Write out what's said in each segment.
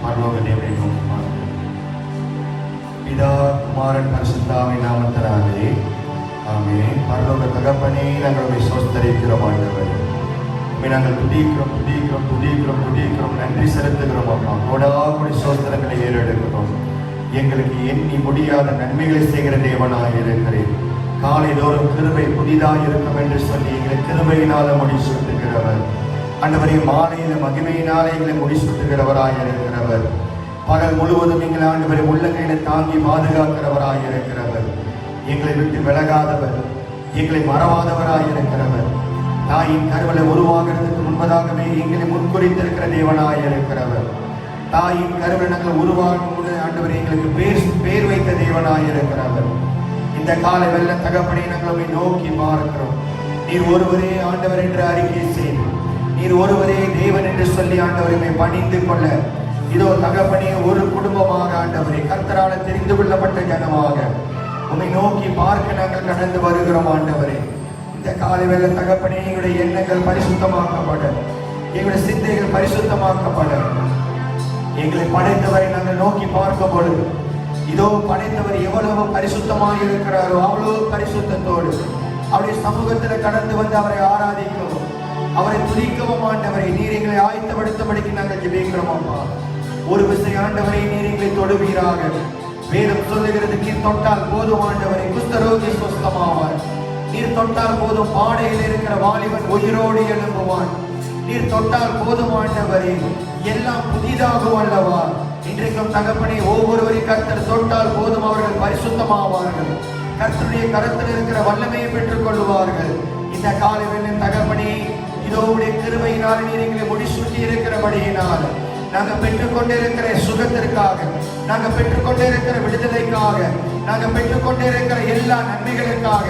பரலோக தேவனை நோக்கி பிதா குமாரன் பரிசுத்தாவின் நாமத்தினாலே ஆமென். பரலோக தகப்பனே, நாங்கள் சோஸ்தரிக்கிறோம் ஆண்டவர். நாங்கள் துதிக்கிறோம், நன்றி செலுத்துகிறோம் அப்பா. கோடாகுடி சோஸ்திரங்களை ஏறெடுக்கிறோம். எங்களுக்கு எண்ணி முடியாத நன்மைகளை செய்கிற தேவனாக இருக்கிறேன். காலை தோறும் கிருபை புதிதாக இருக்கும் என்று சொல்லி எங்களை கிருபையினால முடிசூட்டுகிறவர் ஆண்டவரே. மாலையில மகிமையினாலே எங்களை முடிசூட்டுகிறவராக இருக்கிறவர். பகல் முழுவதும் எங்களை ஆண்டவரை உள்ளங்கையில தாங்கி பாதுகாக்கிறவராக இருக்கிறவர். எங்களை விட்டு விலகாதவர், எங்களை மறவாதவராக இருக்கிறவர். தாயின் கருவலை உருவாகிறதுக்கு முன்பதாகவே எங்களை முன்குறித்திருக்கிற தேவனாக இருக்கிறவர். தாயின் கருவலை நாங்கள் உருவாகும் ஆண்டவரை எங்களுக்கு பேர் வைத்த தேவனாக இருக்கிறவர். இந்த காலை வெள்ள தகப்பனை நாங்கள் நோக்கி பார்க்கிறோம். நீர் ஒருவரே ஆண்டவர் என்று அறிக்கை செய்து, நீர் ஒருவரே தேவன் என்று சொல்லி ஆண்டவரை பணிந்து கொள்ள இதோ தகப்பனே ஒரு குடும்பமாக ஆண்டவரை கர்த்தரால தெரிந்து கொள்ளப்பட்ட ஜனமாக உம்மை நோக்கி பார்க்க நாங்கள் கடந்து வருகிறோம் ஆண்டவரே. இந்த காலை வெள்ள தகப்பனே, எங்களுடைய எண்ணங்கள் பரிசுத்தமாக்கப்பட, எங்களுடைய சிந்தைகள் பரிசுத்தமாக்கப்பட, எங்களை படைத்தவரை நாங்கள் நோக்கி பார்க்கும் பொழுது இதோ படைத்தவர் எவ்வளவு பரிசுத்தமாக இருக்கிறாரோ அவ்வளவு பரிசுத்தத்தோடு அவருடைய சமூகத்தில் கடந்து வந்து அவரை ஆராதிக்கவும் அவரை துதிக்கவும் ஆண்டவரை நீர் எங்களை ஆயத்தப்படுத்தபடிக்கு நாங்கள் ஜெபிக்கிறோம் அப்பா. ஒரு விசை ஆண்டவரை நீர் எங்களை தொடுவீராக. வேதம் சொல்லுகிறது, நீர் தொட்டால் போதும் ஆண்டவரை குஷ்டரோகி சுஸ்தமாவார். நீர் தொட்டால் போதும் பாடையில் இருக்கிற வாலிபன் உயிரோடு எழும்புவான். நீர் தொட்டால் போதும் ஆண்டவரே எல்லாம் புதிதாகும் அல்லவா. இன்றைக்கும் தகப்பனை ஒவ்வொருவரை கர்த்தர் தொட்டால் போதும் அவர்கள் பரிசுத்தமாவார்கள். கர்த்தருடைய கரத்தில் இருக்கிற வல்லமையை பெற்றுக் கொள்வார்கள். இந்த காலை வேளையில் தகப்பனே, இதோடைய கிருபையினால் நீர் எங்களை முடிசூட்டி இருக்கிறபடியினால் நாங்கள் பெற்றுக்கொண்டிருக்கிற சுகத்திற்காக, நாங்கள் பெற்றுக்கொண்டிருக்கிற விடுதலைக்காக, நாங்கள் பெற்றுக்கொண்டிருக்கிற எல்லா நன்மைகளுக்காக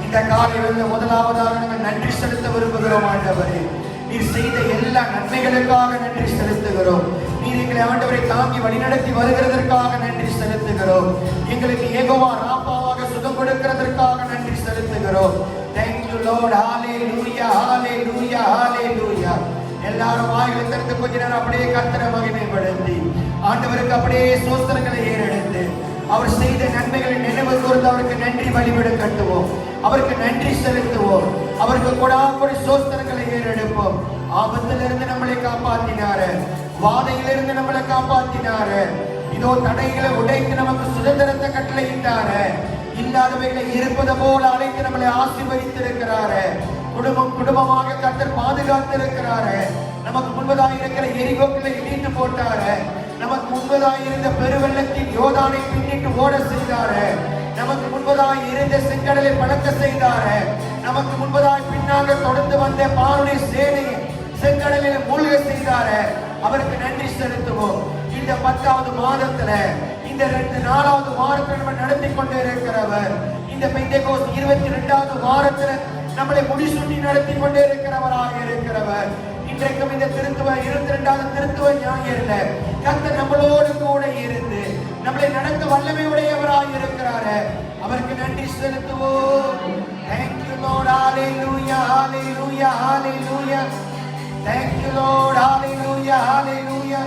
இந்த காலை வேளையில் முதலாவதாக நாங்கள் நன்றி செலுத்த விரும்புகிறோம் ஆண்டவரே. நீர் செய்த எல்லா நன்மைகளுக்காக நன்றி செலுத்துகிறோம். நீர் எங்களை ஆண்டவரை தாங்கி வழிநடத்தி வருகிறதற்காக நன்றி செலுத்துகிறோம். எங்களுக்கு யெகோவா ராப்பாவாக சுகம் கொடுக்கிறதற்காக நன்றி செலுத்துகிறோம். Thank you Lord. Hallelujah, hallelujah, hallelujah. எல்லாரும் வாய்களை திறந்து கொஞ்ச நேரம் அப்படியே கர்த்தரை மகிமைப்படுத்தி ஆண்டவருக்கு அப்படியே ஸ்தோத்திரங்களை ஏறெடுத்து அவர் செய்த நன்மைகளை நினைவு கூர்ந்து அவருக்கு நன்றி வழிபட கட்டுவோம், அவருக்கு நன்றி செலுத்துவோம், அவருக்கு கொடாக்கொடி ஸ்தோத்திரங்களை ஏறெடுப்போம். ஆபத்திலிருந்து நம்மளை காப்பாற்றினாரு, வாதையிலிருந்து நம்மளை காப்பாற்றினாரு. இதோ தடைகளை உடைத்து நமக்கு சுதந்திரத்தை கட்டளையிட்டாரு. இல்லாதவைகளை இருப்பது போல அழைத்து நம்மளை ஆசீர்வதித்திருக்கிறாரு. குடும்பமாக கர்த்தர் பாதுகாத்திருக்கிறாரு. நமக்கு முன்பதாக இருக்கிற எரிகோக்களை இடித்து போட்டாரு. நமக்கு முன்பதாக இருந்த பெருவெள்ளத்தின் யோர்தானை பின்னிட்டு ஓட செய்தாரு. நமக்கு முன்பதாக இருந்த செங்கடலை பழக்க செய்தாரு. நமக்கு முன்பதாக பின்னாக தொடர்ந்து வந்த பார்வனை சேனையை செங்கடலில் மூழ்க செய்தாரு. அவருக்கு நன்றி செலுத்துவோம். இந்த 10வது மாதத்துல, இந்த 4வது வாரத்தில் நம்ம நடத்தி கொண்டு இருக்கிறவர், இந்த பெந்தேகோஸ்து 22வது வாரத்துல நம்மளை முடிசூட்டி நடத்தி கொண்டே இருக்கிறவராக இருக்கிறவர். இன்றைக்கும் இந்த 22வது திருத்துவ ஞாயிறுல கர்த்தர் நம்மளோடு கூட இருந்து நம்மளை நடத்த வல்லமை உடையவராக இருக்கிறாரு. அவருக்கு நன்றி செலுத்துவோம். Thank you Lord. Hallelujah, hallelujah, hallelujah. Thank you Lord. Hallelujah, hallelujah.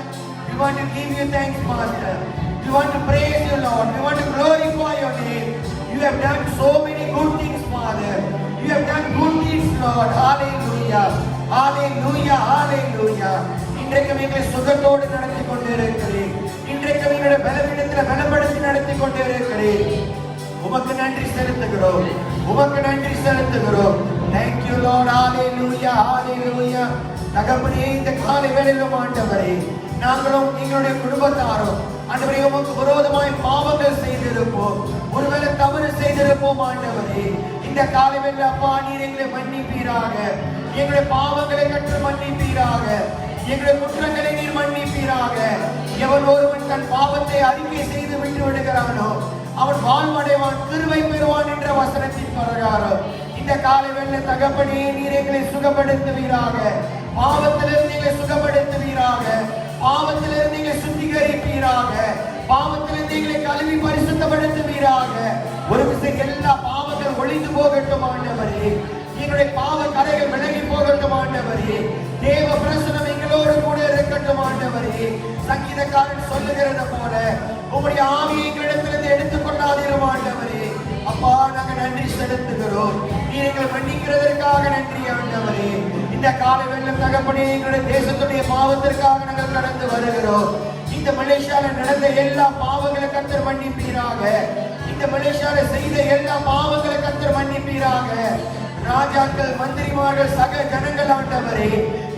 We want to give you thanks, Master. We want to praise you, Lord. We want to glorify your name. You have done so many good things, Father. You have done good deeds, Lord. Hallelujah, hallelujah, hallelujah. இன்றைக்கு எங்களை சுகத்தோடு நடத்தி கொண்டிருக்கிறேன். இன்றைக்கு எங்களுடைய பலவீனத்தில் பலப்படுத்தி நடத்தி கொண்டிருக்கிறேன். உமக்கு நன்றி செலுத்துகிறோம், உமக்கு நன்றி செலுத்துகிறோம். Thank you Lord. Hallelujah, hallelujah. தகப்பனே, இந்த காலை வேளையிலும் ஆண்டவரே, நாங்களும் எங்களுடைய குடும்பத்தாரும் ஆண்டவரே உமக்கு விரோதமாய் பாவங்கள் செய்திருப்போம், ஒருவேளை தவறு செய்திருப்போம் ஆண்டவரே. இந்த காலை வேளையில் அப்பா நீர் எங்களை மன்னிப்பீராக, எங்களுடைய பாவங்களை கற்று மன்னிப்பீராக, எங்களுடைய குற்றங்களை நீர் மன்னிப்பீராக. எவன் ஒருவன் தன் பாவத்தை அறிக்கை செய்து விட்டு விடுகிறானோ அவன் வாழ்வடைவான், கிருபை பெறுவான் என்ற வசனத்தின் பிரகாரம் இந்த காலை வேளையில் தகப்பனே நீர் எங்களை சுகப்படுத்துவீராக. பாவத்திலிருந்து எங்களை சுகப்படுத்துவீராக, பாவத்திலிருந்து எங்களை சுத்திகரிப்பீராக, பாவத்திலிருந்து எங்களை கழுவி பரிசுத்தப்படுத்துவீராக. ஒரு விசை எல்லா பாவங்கள் ஒழிந்து போகட்டும் ஆண்டவரே, எங்களுடைய பாவ கரைகள் விலகி போகட்டும் ஆண்டவரே. தேவ பிரசனம் எங்களோடு கூட இருக்கட்டும் ஆண்டவரே. சங்கீதக்காரன் சொல்லுகிறது போல உங்களுடைய ஆவியை எங்களிடத்திலிருந்து எடுத்துக்கொள்ளாதிரும் ஆண்டவரே. அப்பா, நாங்கள் நன்றி செலுத்துகிறோம். நீங்கள் மன்னிக்கிறதற்காக நன்றி ஆண்டவரே. இந்த காலை வெள்ளம் தகப்பனே, எங்களுடைய தேசத்துடைய பாவத்திற்காக நாங்கள் கடந்து வருகிறோம். இந்த மலேசியால நடந்த எல்லா பாவங்களை கர்த்தர் மன்னிப்பீராக. இந்த மலேசியால செய்த எல்லா பாவங்களை கர்த்தர் மன்னிப்பீராக. ராஜாக்கள், மந்திரிமார்கள், சக ஜனங்கள் ஆண்டவரே,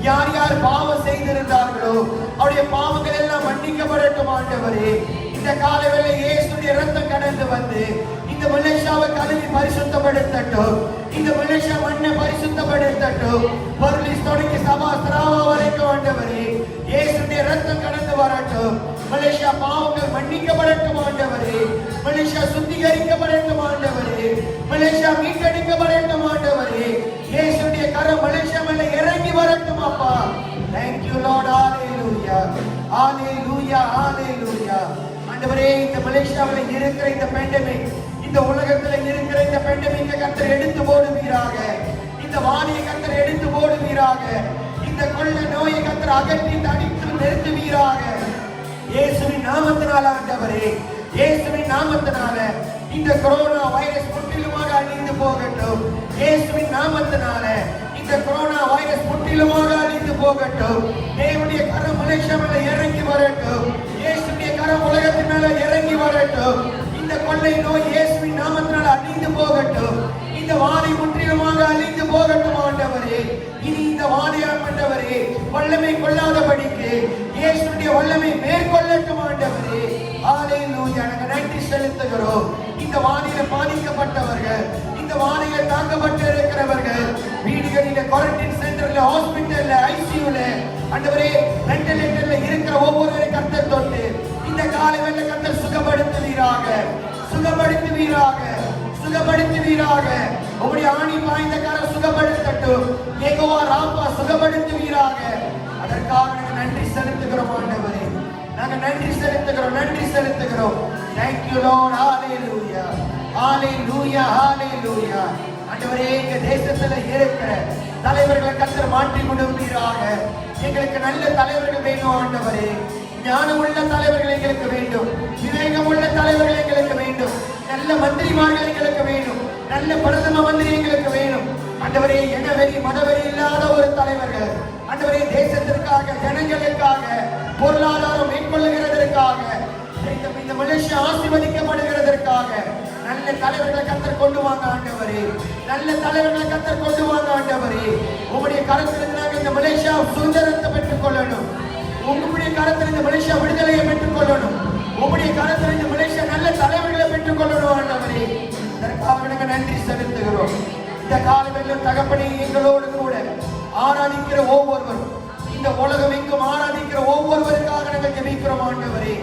யார் யார் பாவம் செய்திருந்தார்களோ அவருடைய பாவங்கள் எல்லாம் மன்னிக்கப்படட்டும் ஆண்டவரே. இந்த காலை வேளை இயேசுடைய ரத்தம் கடந்து வந்து இந்த மலேசியாவை கழுவி பரிசுத்தப்படுத்தட்டும். இந்த மலேசியா மண்ணை பரிசுத்தப்படுத்தட்டும். பர்லிஸ் தொடங்கி சபா திராவா வரைக்கும் ஆண்டவரே, இயேசுடைய ரத்தம் கடந்து வரட்டும். மலேசியா பாவங்கள் மன்னிக்கப்படட்டும் ஆண்டவரே. மலேசியா சுத்திகரிக்கப்படட்டும் ஆண்டவரே. மலேசியா மீட்டெடுக்கப்படட்டும் ஆண்டவரே. இயேசுடைய கரம் மலேசியா மேல இறங்கி வரட்டும் அப்பா. Thank you Lord. Hallelujah. Hallelujah. Hallelujah. ஆண்டவரே, இந்த மலேசியாவில் இருக்கிற இந்த பேண்டமிக், இந்த உலகத்தில் இருக்கிற இந்த பேண்டமிக்கை கர்த்தர் எடுத்து போடுவீராக. இந்த வாணியை கர்த்தர் எடுத்து போடுவீராக. இந்த கொள்ள நோயை கர்த்தர் அகற்றி தடுத்து நிறுத்துவீராக. இயேசுவின் நாமத்தினால ஆண்டவரே, இயேசுவின் நாமத்தினால இந்த கொரோனா வைரஸ் முற்றிலுமாக அழிந்து போகட்டும். இயேசுவின் நாமத்தினால இந்த கொரோனா வைரஸ் முற்றிலுமாக அழிந்து போகட்டும். தேவனுடைய கரம் மலேசியா மேல இறங்கி வரட்டும். இயேசுடைய கரம் உலகத்தின் மேல இறங்கி வரட்டும். இந்த கொள்ளை நோய் இயேசுவின் நாமத்தினால அழிந்து போகட்டும். இந்த வாதை முற்றிலுமாக அழிந்து போகட்டும் ஆண்டவரே. இனி இந்த வாதையால் ஆண்டவரே வல்லமை கொள்ளாதபடிக்கு இயேசுடைய வல்லமை மேற்கொள்ளட்டும் ஆண்டவரே. ஹalleluya. நாங்கள் நன்றி செலுத்துகிறோம். இந்த வாதையில பாதிக்கப்பட்டவர்கள், இந்த வாதையில தாக்கப்பட்டு இருக்கிறவர்கள், வீடுகளில, குவாரண்டைன் சென்டர்ல, ஹாஸ்பிட்டல்ல, ஐசியூல ஆண்டவரே வென்டிலேட்டர்ல இருக்கிற ஒவ்வொருவரை கர்த்தர் தொட்டு இந்த காலை வேளை கர்த்தர் சுகப்படுத்துவீராக, சுகப்படுத்துவீராக, சுகப்படுத்துவீராக. உங்களுடைய ஆணி பாய்ந்த கரம் சுகப்படுத்தட்டும். யெகோவா ராப்பா சுகப்படுத்துவீராக. அதற்காக நாங்கள் நன்றி செலுத்துகிறோம் ஆண்டவரே. நாங்கள் நன்றி செலுத்துகிறோம், நன்றி செலுத்துகிறோம். Thank you Lord. Hallelujah. Hallelujah. Hallelujah. ஆண்டவரே, எங்க தேசத்துல இருக்கிற தலைவர்களை கர்த்தர் மாற்றி கொடுப்பீராக. எங்களுக்கு நல்ல தலைவர்கள் வேணும் ஆண்டவரே. ஞானமுள்ள தலைவர்கள் எங்களுக்கு வேண்டும். விவேகமுள்ள தலைவர்கள் எங்களுக்கு வேண்டும். நல்ல மந்திரிமார்கள் எங்களுக்கு வேணும். நல்ல பிரதம மந்திரி எங்களுக்கு வேணும் ஆண்டவரே. இனவெறி மதவெறி இல்லாத ஒரு தலைவர்கள் ஆண்டவரே, தேசத்திற்காக, ஜனங்களுக்காக, பொருளாதாரம் மேற்கொள்ளுகிறதற்காக, இந்த மலேசியா ஆசீர்வதிக்கப்படுகிறதற்காக நல்ல தலைவர்களை கர்த்தர் கொண்டு வாங்க ஆண்டவரே. நல்ல தலைவர்களை கர்த்தர் கொண்டு வாங்க ஆண்டவரே. உங்களுடைய கரத்திலிருந்து நாங்கள் இந்த மலேசியா சுதந்திரத்தை பெற்றுக் கொள்ளணும். உங்களுடைய கரத்தில் இந்த மலேசியா விடுதலையை பெற்றுக் கொள்ளணும். உங்களுடைய கரத்தில் இந்த மலேசியா நல்ல தலைவர்களை பெற்றுக் கொள்ளணும் ஆண்டவரே. இதற்காக நாங்கள் நன்றி செலுத்துகிறோம். இந்த காலவெல்லாம் தகப்பனே, எங்களோடு கூட ஆராதிக்கிற ஒவ்வொருவரும், இந்த உலகம் எங்கும் ஆராதிக்கிற ஒவ்வொருவருக்காக நாங்கள் ஜெபிக்கிறோம் ஆண்டவரே.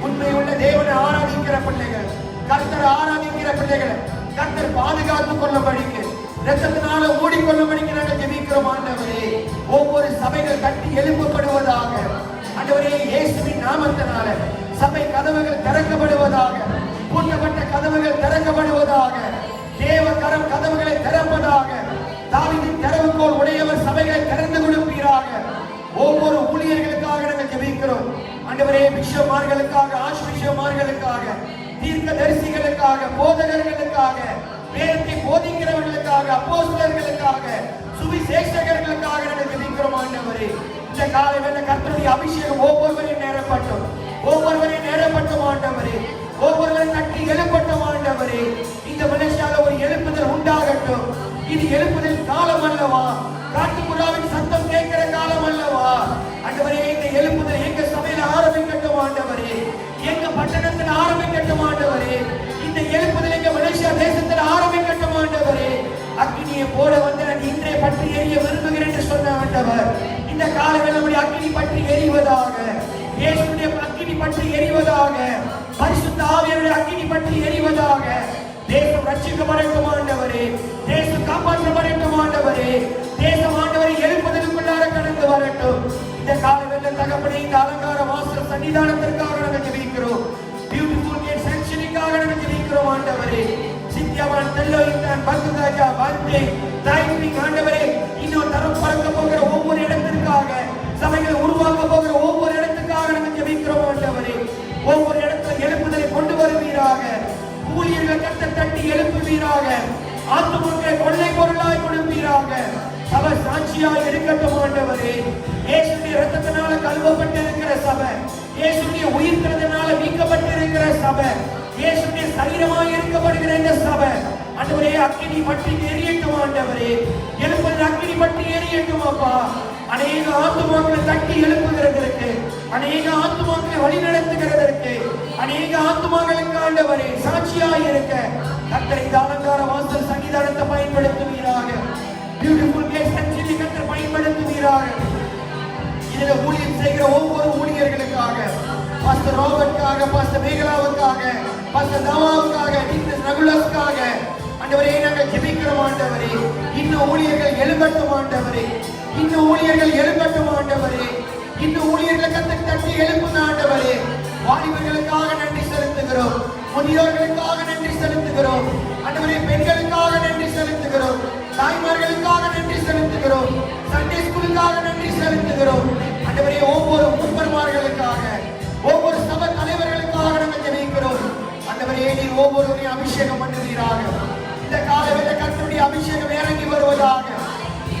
உண்மையுள்ள தேவனை ஆராதிக்கிற பிள்ளைகள், கர்த்தர் ஆராதிக்கிற பிள்ளைகளை கர்த்தர் பாதுகாத்துக் கொள்ளபடிக்கு, இரத்தத்தினால மூடிக்கொள்ளபடிக்கு நாங்கள் ஜெபிக்கிறோம் ஆண்டவரே. ஒவ்வொரு சபைகள் கட்டி எழுப்பப்படுவதாக ஆண்டவரே. இயேசுவின் நாமத்தினால சபை கதவுகள் திறக்கப்படுவதாக, பூட்டப்பட்ட கதவுகள் திறக்கப்படுவதாக, தேவ கரம் கதவுகளை திறப்பதாக. தாவீதின் திறவுகோல் உடையவர் சபைகளை திறந்து கொடுப்பீராக. ஒவ்வொரு ஊழியர்களுக்காக நாங்கள் ஜெபிக்கிறோம் ஆண்டவரே. பிஷப்மார்களுக்காக, ஆர்ச் பிஷப்மார்களுக்காக, தீர்க்க தரிசிகளுக்காக, போதகர்களுக்காக, வேதத்தை போதிக்கிறவர்களுக்காக, அப்போஸ்தலர்களுக்காக, சுவிசேஷகர்களுக்காக நாங்கள் ஜெபிக்கிறோம் ஆண்டவரே. இந்த காலை வேளை கர்த்தருடைய அபிஷேகம் ஒவ்வொருவரையும் நேரப்பட்டும், ஒவ்வொருவரையும் நேரப்பட்டும் ஆண்டவரே. ஒவ்வொருவரையும் கட்டி எழுப்பட்டும் ஆண்டவரே. இந்த மலேசியால ஒரு எழுப்புதல் உண்டாகட்டும். இது எழுப்புதல் காலம் அல்லவா? காட்டுப்புறாவின் சத்தம் கேட்கிற காலம் அல்லவா ஆண்டவரே? இந்த எழுப்புதல் எங்க சபையில ஆரம்பிக்கட்டும் ஆண்டவரே. எங்க பட்டணத்தில் ஆரம்பிக்கட்டும் ஆண்டவரே. இந்த எழுப்புதல் எங்க மலேசியா தேசத்தில் ஆரம்பிக்கட்டும் ஆண்டவரே. அக்கினியை போட வந்து நான் இன்றைய பற்றி எரிய விரும்புகிறேன் என்று சொன்ன ஆண்டவர், இந்த காலவேளை அக்கினி பற்றி எரிவதாக, இயேசுடைய அக்கினி பற்றி எரிவதாக, பரிசுத்த ஆவியானவருடைய அக்கினி பற்றி எரிவதாக. தேசம் ரட்சிக்கப்படட்டும் ஆண்டவரே. தேசம் காப்பாற்றப்படட்டும் ஆண்டவரே. தேசம் ஆண்டவரை எழுப்புதலுக்குள்ளார கடந்து வரட்டும். இந்த காலவேளை தகப்பனே, இந்த அலங்கார வாசல் சன்னிதானத்திற்காக நாங்கள் ஜெபிக்கிறோம். பியூட்டிஃபுல் கேட் சாங்சுரிக்காக நாங்கள் ஜெபிக்கிறோம் ஆண்டவரே. சித்தியவான் தெல்லோயித்தான் பந்துராஜா வார்த்தை டைமிங் ஆண்டவரே, இன்னும் தரம் பறக்க போகிற ஒவ்வொரு இடத்திற்காக, சபைகளை உருவாக்க போகிற ஒவ்வொரு இடத்துக்காக நாங்கள் தட்டி எழுப்புவீராக. ஆத்துமக்களை கொள்ளை பொருளாய் கொடுப்பீராக. சபை சாட்சியாய் இருக்கட்டும் ஆண்டவரே. இயேசுவின் இரத்தத்தினால கழுவப்பட்டிருக்கிற சபை, இயேசுவின் உயிர்த்தெழுதனால மீட்கப்பட்டிருக்கிற சபை, இயேசுவின் சரீரமாய் இருக்கப்படுகிற இந்த சபை ஆண்டவரே, அக்கினி பற்றி எரியட்டும் ஆண்டவரே. எழுப்பது அக்கினி பற்றி எரியட்டும் அப்பா. அநேக ஆத்துமாக்களை தட்டி எழுப்புகிறதற்கு, அநேக ஆத்துமாக்களை வழி நடத்துகிறதற்கு, அநேக ஆத்துமாக்களுக்கு ஆண்டவரே சாட்சியாய் இருக்க கர்த்தர் இந்த அலங்கார வாசல் சன்னிதானத்தை பயன்படுத்துவீராக. பியூட்டிஃபுல் கேஸ் சர்ச்சில் கர்த்தர் பயன்படுத்துவீராக. இதில் ஊழியம் செய்கிற ஒவ்வொரு ஊழியர்களுக்காக, பாஸ்டர் ராபர்ட்காக, பாஸ்டர் மேகலாவுக்காக, பாஸ்டர் தவாவுக்காக, டீச்சர் ரகுலஸ்காக ஆண்டவரே நாங்கள் ஜெபிக்கிறோம் ஆண்டவரே. இன்னும் ஊழியர்கள் எழும்பட்டும் ஆண்டவரே. இன்னும் ஊழியர்கள் எழும்பட்டும் ஆண்டவரே. இன்னும் ஊழியர்களை கத்தக்கு தட்டி எழுப்புங்க ஆண்டவரே. வாலிபர்களுக்காக நன்றி செலுத்துகிறோம், முதியோர்களுக்காக நன்றி செலுத்துகிறோம் ஆண்டவரே. பெண்களுக்காக நன்றி செலுத்துகிறோம், தாய்மார்களுக்காக நன்றி செலுத்துகிறோம், சண்டே ஸ்கூலுக்காக நன்றி செலுத்துகிறோம் ஆண்டவரே. ஒவ்வொரு மூப்பர்மார்களுக்காக, ஒவ்வொரு சபை தலைவர்களுக்காக நாங்கள் ஜெபிக்கிறோம் ஆண்டவரே. நீர் ஒவ்வொருவரையும் அபிஷேகம் பண்ணுவீராக. இந்த காலவேளை கர்த்தருடைய அபிஷேகம் இறங்கி வருவதாக.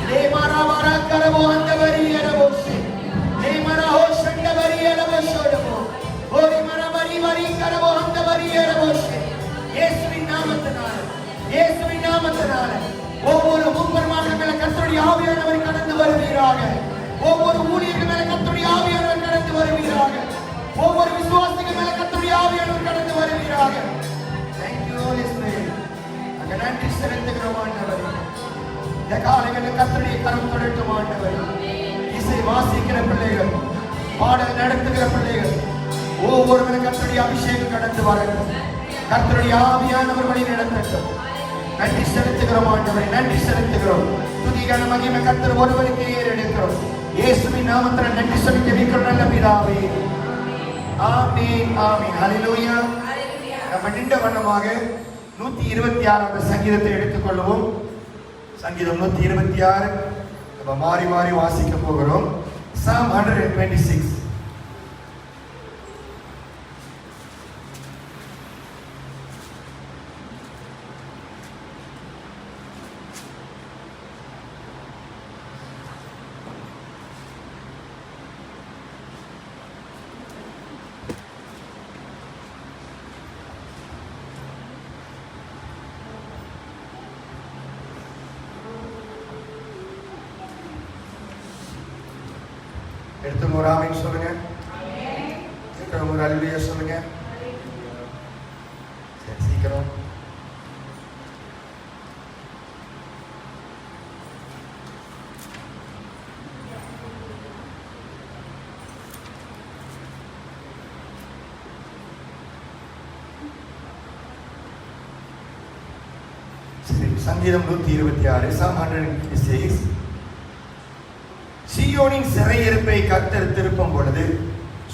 தேமாரா மாரா கரவோ அந்தவரி எரவோசி, தேமாரா ஹோ சண்டவரி எரவோஷோடமோ, ஓரி மரா மரி மரி கரவோ அந்தவரி எரவோசி. இயேசுவின் நாமத்தினால, இயேசுவின் நாமத்தினால ஒவ்வொரு மூப்பர்மார்கள் மேல கர்த்தருடைய ஆவியானவர் கடந்து வருவீராக. ஒவ்வொரு ஊழியர்கள் மேல கர்த்தருடைய ஆவியானவர் கடந்து வருவீராக. ஒவ்வொரு விசுவாசிகள் மேல கர்த்தருடைய ஆவியானவர் கடந்து வருவீராக. Thank you Holy Spirit. நாங்கள் நன்றி செலுத்துகிறோம் ஆண்டவரே. இந்த காலைகளில் கர்த்தருடைய கரம் தொடட்டும் ஆண்டவரே. இசை வாசிக்கிற பிள்ளைகள், பாடல் நடத்துகிற பிள்ளைகள் ஒவ்வொருவரும் கர்த்தருடைய அபிஷேகம் கடந்து வரட்டும். கர்த்தருடைய ஆவியானவர் வழி நடத்தட்டும். நன்றி செலுத்துகிறோம் ஆண்டவரே, நன்றி செலுத்துகிறோம். துதிகான மகிமை கர்த்தர் ஒருவருக்கே ஏறெடுக்கிறோம். இயேசுவின் நாமத்தில் நன்றி சொல்லி ஜெபிக்கிறோம் நல்ல பிதாவே. ஆமென், ஆமென், ஹல்லேலூயா. நம்ம நின்ற வண்ணமாக 126வது சங்கீதத்தை எடுத்துக்கொள்வோம். சங்கீதம் 126 நம்ம மாறி மாறி வாசிக்க போகிறோம். Psalm 126. எடுத்து ஒரு ஆமென் சொல்லுங்க. சீக்கிரம் ஒரு அல்லேலூயா சொல்லுங்க. சரி, சீக்கிரம். சரி, சங்கீதம் 126, Psalm 126. சீயோனின் சிறையிருப்பை கர்த்தர் திருப்பும் பொழுது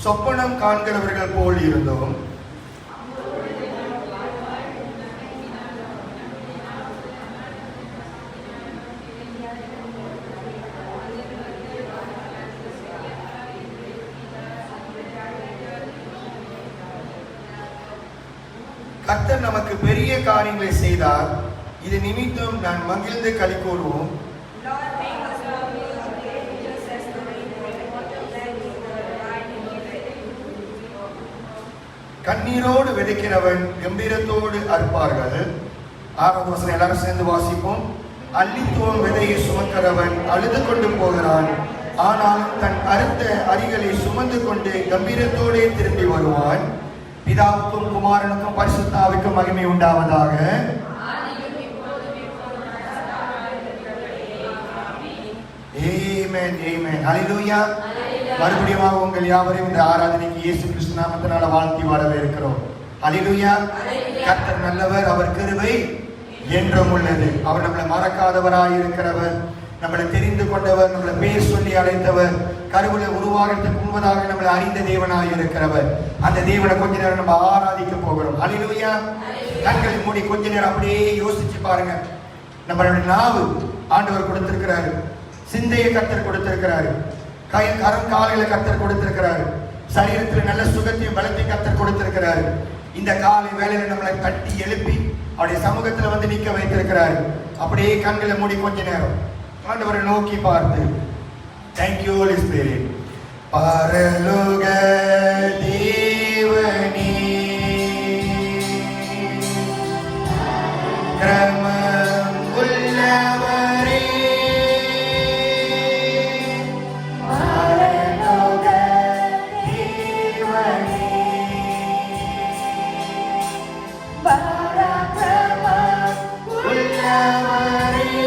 சொப்பனம் காண்கிறவர்கள் போல் இருந்தோம். கர்த்தர் நமக்கு பெரிய காரியங்களை செய்தார். இது நிமித்தம் நான் மகிழ்ந்து களி கூறுவோம். கண்ணீரோடு விதைக்கிறவன் கம்பீரத்தோடு அறுப்பார்கள். 6வது வசனம் எல்லாரும் சேர்ந்து வாசிப்போம். அள்ளித்துவம் விதையை சுமக்கிறவன் அழுது கொண்டு போகிறான், ஆனாலும் தன் அறுத்த அரிகளை சுமந்து கொண்டு கம்பீரத்தோடே திரும்பி வருவான். பிதாவுக்கும் குமாரனுக்கும் பரிசுத்த ஆவிக்கும் மகிமை உண்டாவதாக. ஆமென், ஆமென், ஹல்லேலூயா. மறுபடியும் உங்கள் யாவரையும் இந்த ஆராதனைக்கு இயேசு கிறிஸ்து நாமத்தினால வாழ்த்தி வாழவே இருக்கிறோம். ஹல்லேலூயா. கர்த்தர் நல்லவர், அவர் கிருபை என்றும் உள்ளது. அவர் நம்மளை மறக்காதவராய் இருக்கிறவர், நம்மளை தெரிந்து கொண்டவர், நம்மளை பேர் சொல்லி அழைத்தவர், கருவில உருவாகிறதுக்கு முன்பதாக நம்மளை அறிந்த தேவனாய் இருக்கிறவர். அந்த தேவனை கொஞ்ச நேரம் நம்ம ஆராதிக்க போகிறோம். ஹல்லேலூயா. கண்களை மூடி கொஞ்ச நேரம் அப்படியே யோசிச்சு பாருங்க. நம்மளுடைய நாவு ஆண்டவர் கொடுத்திருக்கிறாரு, சிந்தையை கர்த்தர் கொடுத்திருக்கிறாரு, கரம் கால்களை கர்த்தர் கொடுத்திருக்கிறாரு, சரீரத்தில் நல்ல சுகத்தையும் பலத்தையும் கர்த்தர் கொடுத்திருக்கிறாரு. இந்த காலை வேளையில நம்மளை தட்டி எழுப்பி அவருடைய சமூகத்துல வந்து நிக்க வைத்திருக்கிறார். அப்படியே கண்களை மூடி கொஞ்ச நேரம் ஆண்டவரை நோக்கி பார்த்து, தேங்க்யூ ஹோலி ஸ்பிரிட். பரலோக தேவனே, கிரமம் உள்ளவரே, பரலோக தேவனே, பராக்கிரமம் உள்ளவரே,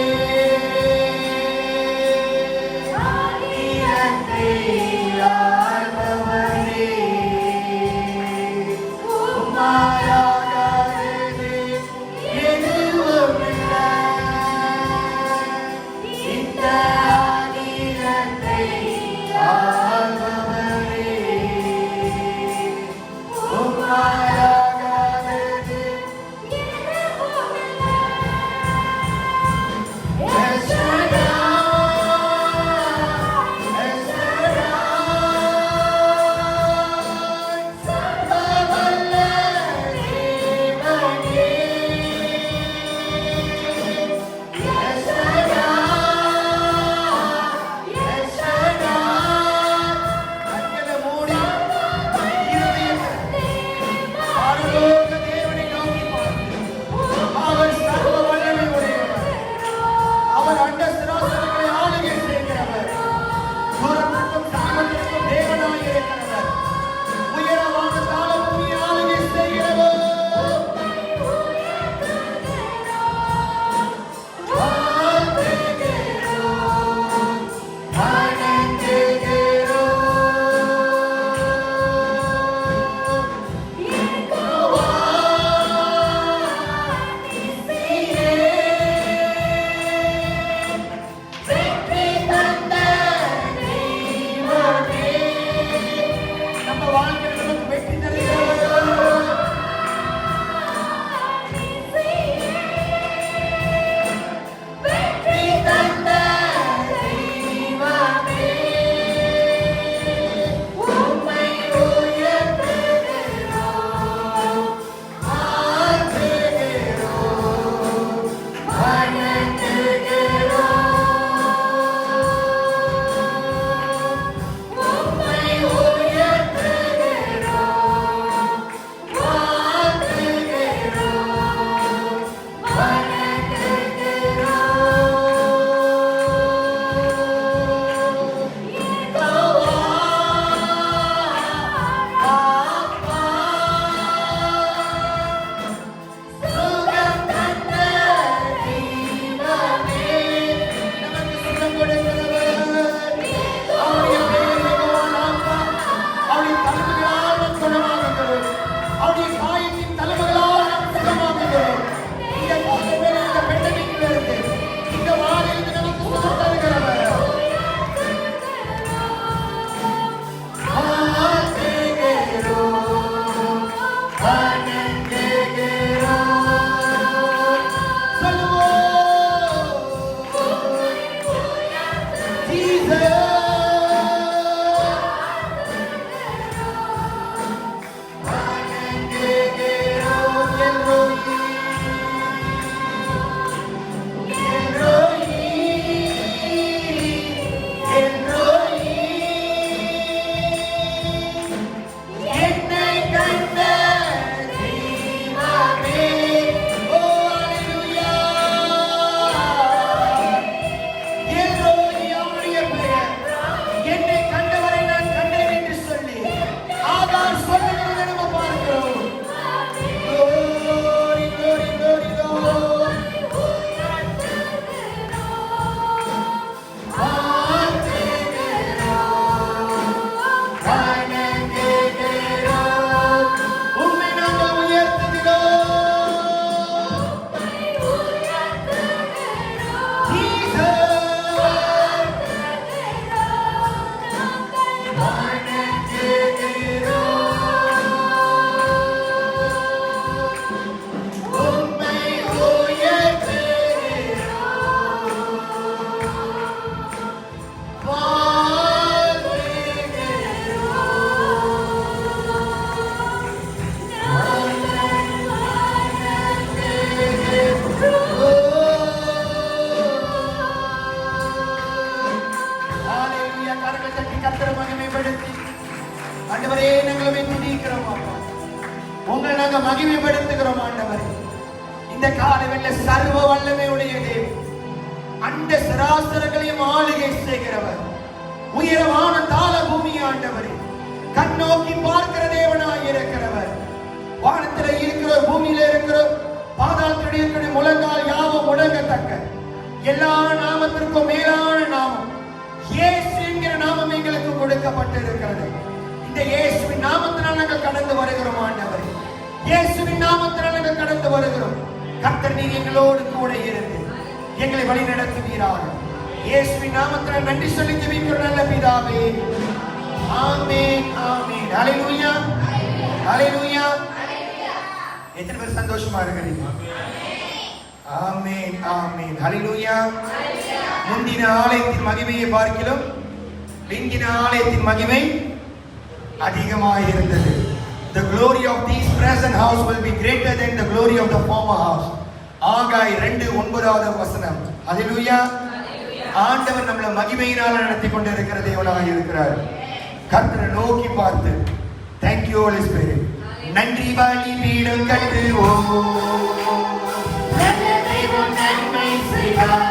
ஆதியத்தை ஆள்பவரே, உம்மாலாகாதது எதுவுமில்லை. இந்த ஆதியத்தை ஆள்பவரே, உம்மாலாகாதது எஸ்ஸடா, எஸ்ஸடா, சர்வவல்ல தேவனே, எஸ்ஸடா, எஸ்ஸடா. கண்களை மூடி இருதயத்தை பரலோக தேவனை நோக்கி பார்த்து, அவர் சர்வ வல்லமை உடையவர், அவர் அண்ட சிராசனங்களை ஆளுகை செய்கிறவர், தூரத்திற்கும் சமீபத்திற்கும் தேவனாய் இருக்கிறவர், உயரமான கால பூமியை ஆளுகை செய்கிறவர். வாழ்த்துகிறோம், வணங்குகிறோம். யெகோவா நீரே, வெற்றி தந்த தெய்வமே. நம்ம வாழ்க்கையில் நமக்கு வெற்றி தருகிறவர். வெற்றி தந்த தெய்வமே, உம்மை உயர்த்துகிறோம், ஆழ்த்துகிறோம், வணங்குகிறோம். உம்மை உயர்த்துகிறோம், வாழ்த்துகிறோம், வணங்குகிறோம். யெகோவா ராப்பா, சுகம் தந்த தெய்வமே. நமக்கு சுகம் கொடுக்கிறவர். அவருடைய பெயர் யெகோவா ராப்பா. அவருடைய தழும்புகளால் நாம் குணமாகுகிறோம். அவருடைய காயத்தின் தழும்புகளால் நாம் சுகமாகுகிறோம். இந்த கோபத்தில், இந்த பெண்டமிக்கிலிருந்து, இந்த வாரிலிருந்து நமக்கு சுகம் தருகிறவர். வாழ்த்துகிறோம், வணங்குகிறோம். சொல்லுவோம், ஜீசஸ். வணங்குகிறோம், எல்லோரும். என்னை கண்ட தெய்வமே. ஓ அல்லேலூயா. எல்லோரும் அவருடைய பெயர். என்னை கண்டவரை நான் கண்டேன் என்று சொல்லி ஆகார் சொல்லுகிறதை நம்ம பார்க்கிறோம். Glory, glory, glory, Lord. வாழ்த்துகிறோம், வணங்குகிறோம். உம்மை நாங்கள் உயர்த்துகிறோம். ஜீசஸ். வணங்குகிறோம். உம்மை உயர்த்துகிறோம். வாழ்த்துகிறோம். கரங்களை தட்டி கர்த்தரை மகிமைப்படுத்தி ஆண்டவரே நாங்களுமே துதிக்கிறோம் அப்பா. உங்களை நாங்க மகிமைப்படுத்துகிறோம் ஆண்டவரே. இந்த காலவெல்ல சர்வ வல்லமை உடைய தேவன், அண்ட சராசரங்களையும் ஆளுகை செய்கிறவர், உயரமான தாள பூமி ஆண்டவரே, கண்ணோக்கி பார்க்கிற தேவனாய் இருக்கிறவர், வானத்தில் இருக்கிற பூமியில இருக்கிற பாதாளத்தில் இருக்கிற முழங்கால் யாவும் முழங்கத்தக்க எல்லா நாமத்திற்கும் மேலான நாமம் இயேசு என்கிற நாமம் எங்களுக்கு கொடுக்கப்பட்டு இருக்கிறது. இந்த இயேசுவின் நாமத்தினால் நாங்கள் கடந்து வருகிறோம் ஆண்டவரே. இயேசுவின் நாமத்தினால் நாங்கள் கடந்து வருகிறோம். கர்த்தர் நீர் எங்களோடு கூட இருந்து எங்களை வழி நடத்துவீராக. இயேசுவின் நாமத்தினால் நன்றி சொல்லி ஜெபிக்கிறோம் நல்ல பிதாவே. ஆமென் ஆமென். ஹல்லேலூயா ஹல்லேலூயா. எத்தனை பேர் சந்தோஷமா இருக்கிறீங்க? ஆமென் ஆமென். ஹல்லேலூயா. முந்தின ஆலயத்தின் மகிமையை பார்க்கிலும் பிந்தின ஆலயத்தின் மகிமை அதிகமாக இருந்தது. The glory of this present house will be greater than the glory of the former house. ஆகாய் 2:9 ஹல்லேலூயா. ஆண்டவர் நம்மளை மகிமையினால் நடத்தி கொண்டு இருக்கிற தேவனாக இருக்கிறார். கர்த்தரை நோக்கி பார்த்து thank you Holy Spirit. நன்றி பலி பீடம் கட்டுவோம். நன்மை செய்வார்.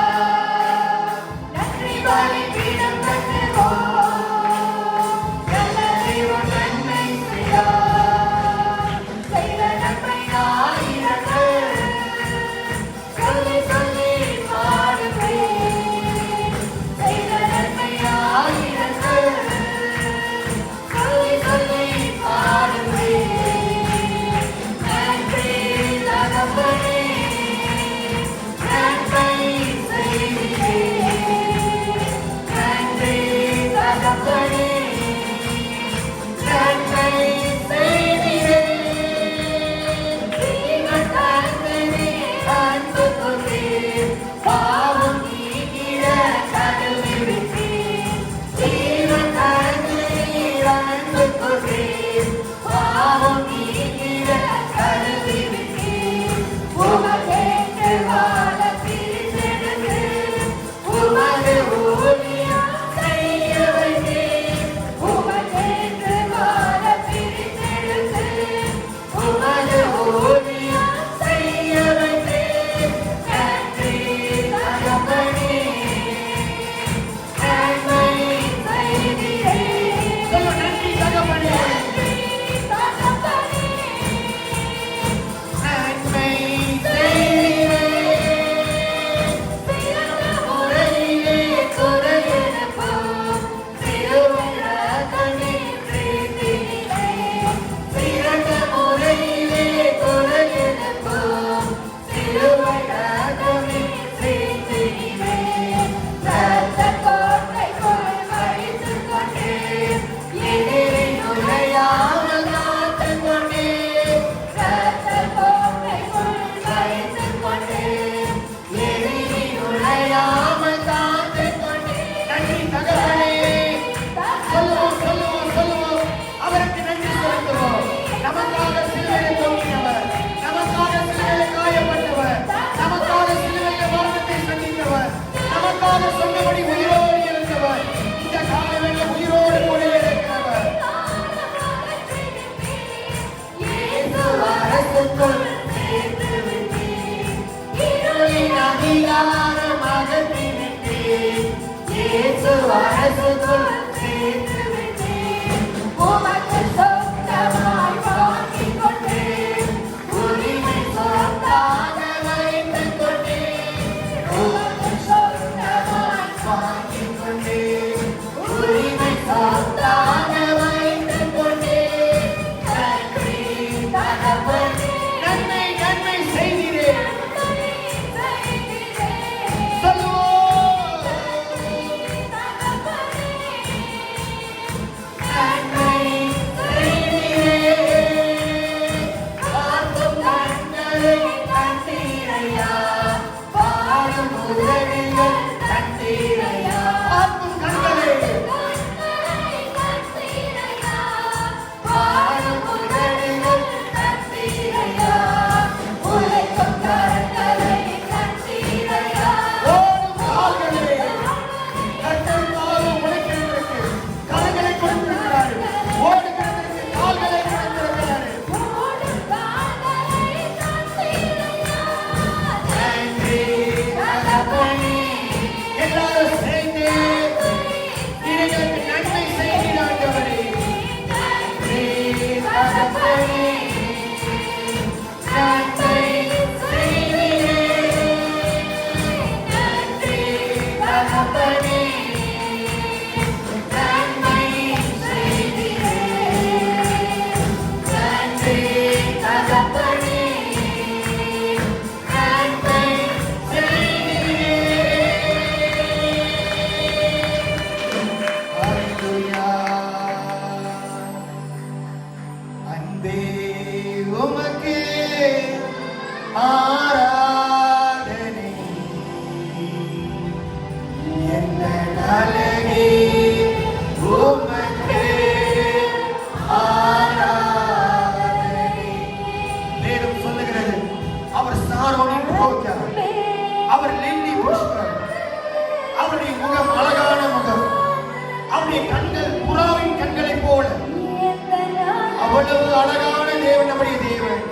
நன்றி பலி பீடம் கட்டுவோம். நன்மை செய்வார். செய்த நன்மை ஆயிரங்கள் சொல்லி சொல்லி பாடுவேன். செய்த நன்மை ஆயிரங்கள் சொல்லி சொல்லி பாடுவேன். நன்றி தகப்பனே, நன்மை செய்தீரே. நன்றி தகப்பனே, நன்மை செய்தீரே. ஜீவன் தந்தனே அன்பு கொண்டீர், பாவம் நீக்கிட கழுவி விட்டீர். ஜீவன் தந்தனே அன்பு கொண்டீர், பாவம் நீக்கிட கழுவி விட்டீர். உமக்கென்று வாழ பிரித்தெடுத்து உமது ஊழியம் செய்ய வைத்தீர். கண்கள் புறாவின் கண்களைப் போல. அவ்வளவு அழகான தேவன் நம்முடைய தேவன்.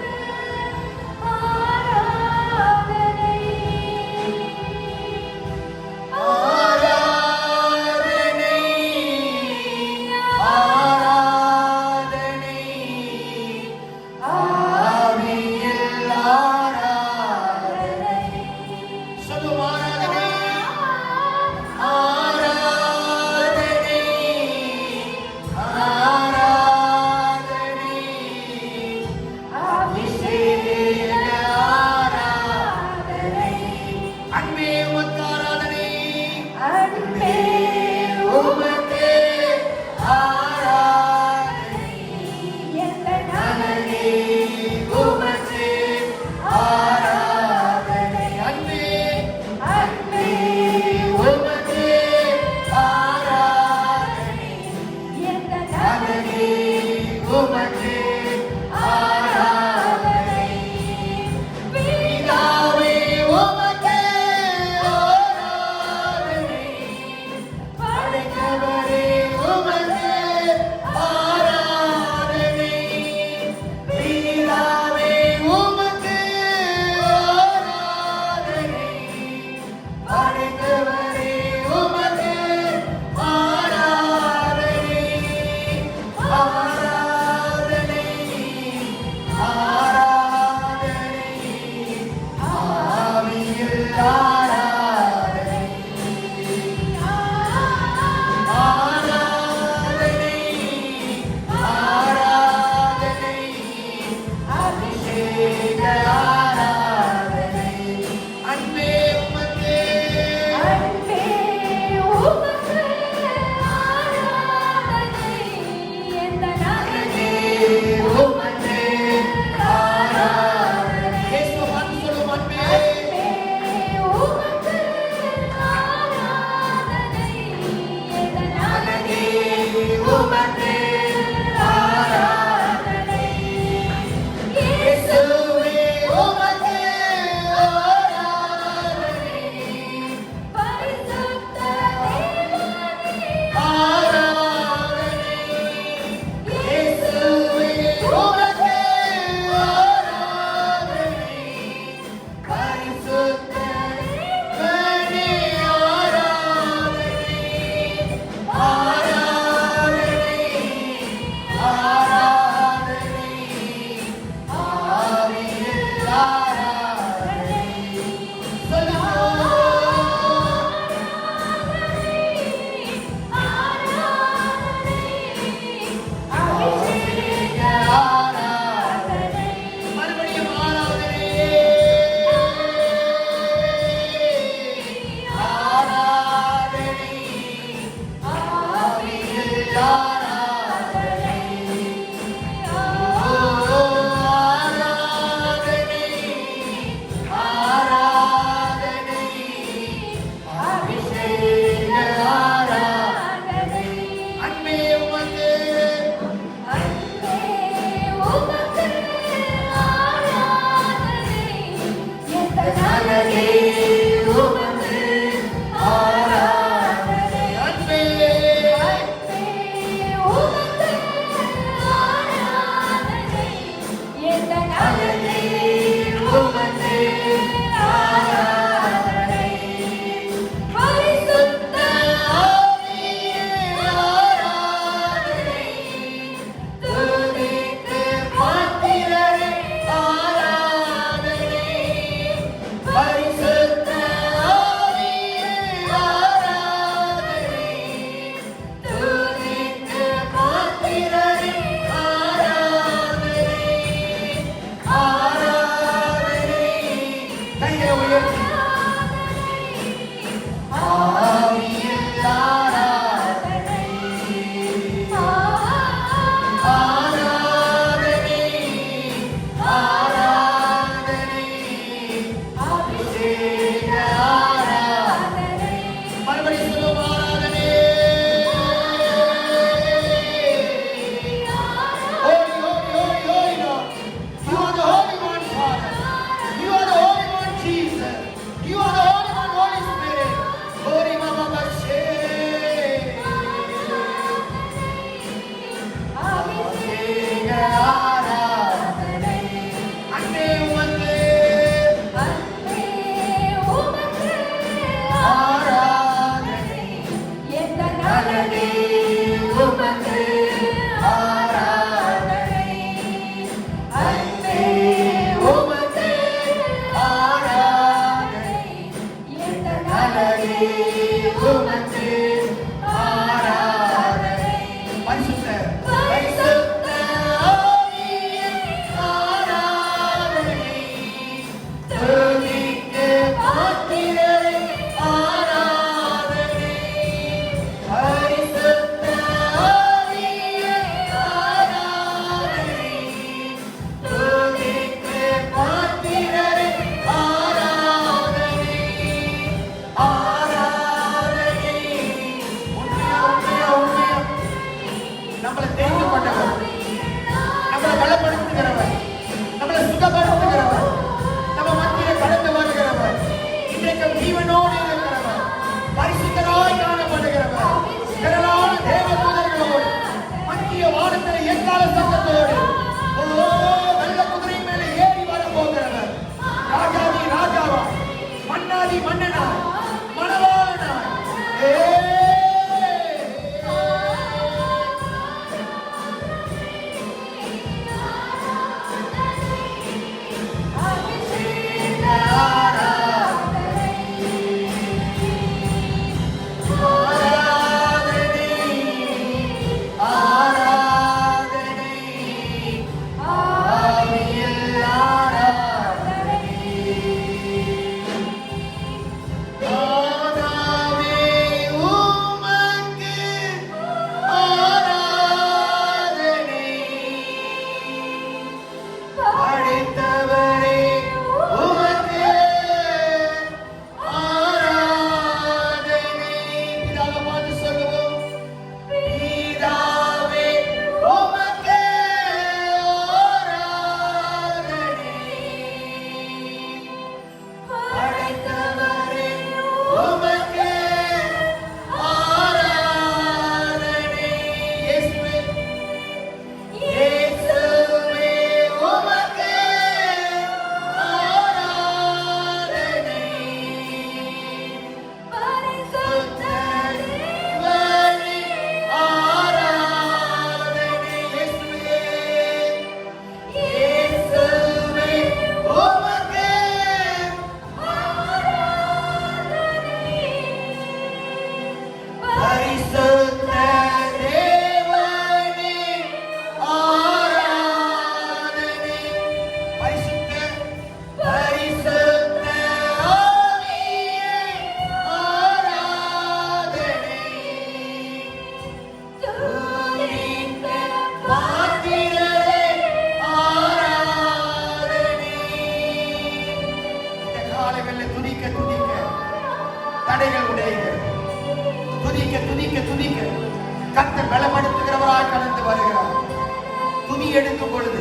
எடுக்கும் பொழுது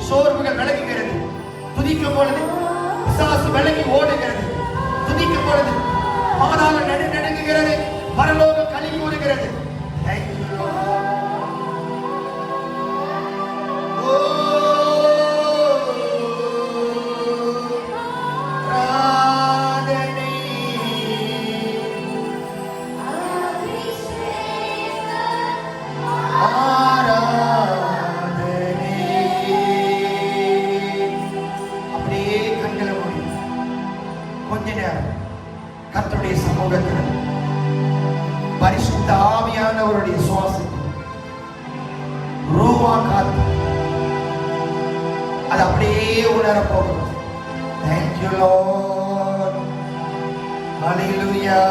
சோர்வுகள் விலகுகிறது. துதிக்கும் பொழுது பிசாசு விலகி ஓடுகிறது. துதிக்கும் பொழுது பாதாளம் நடுநடுங்குகிறது, பரலோகம் களி கூறுகிறது. Thank you, Lord. கர்த்தருடைய சமூகத்தில் பரிசுத்த ஆவியானவருடைய சுவாசத்தை ரூவா காத்து அது அப்படியே உணர போகிறோம். Thank you, Lord. Hallelujah.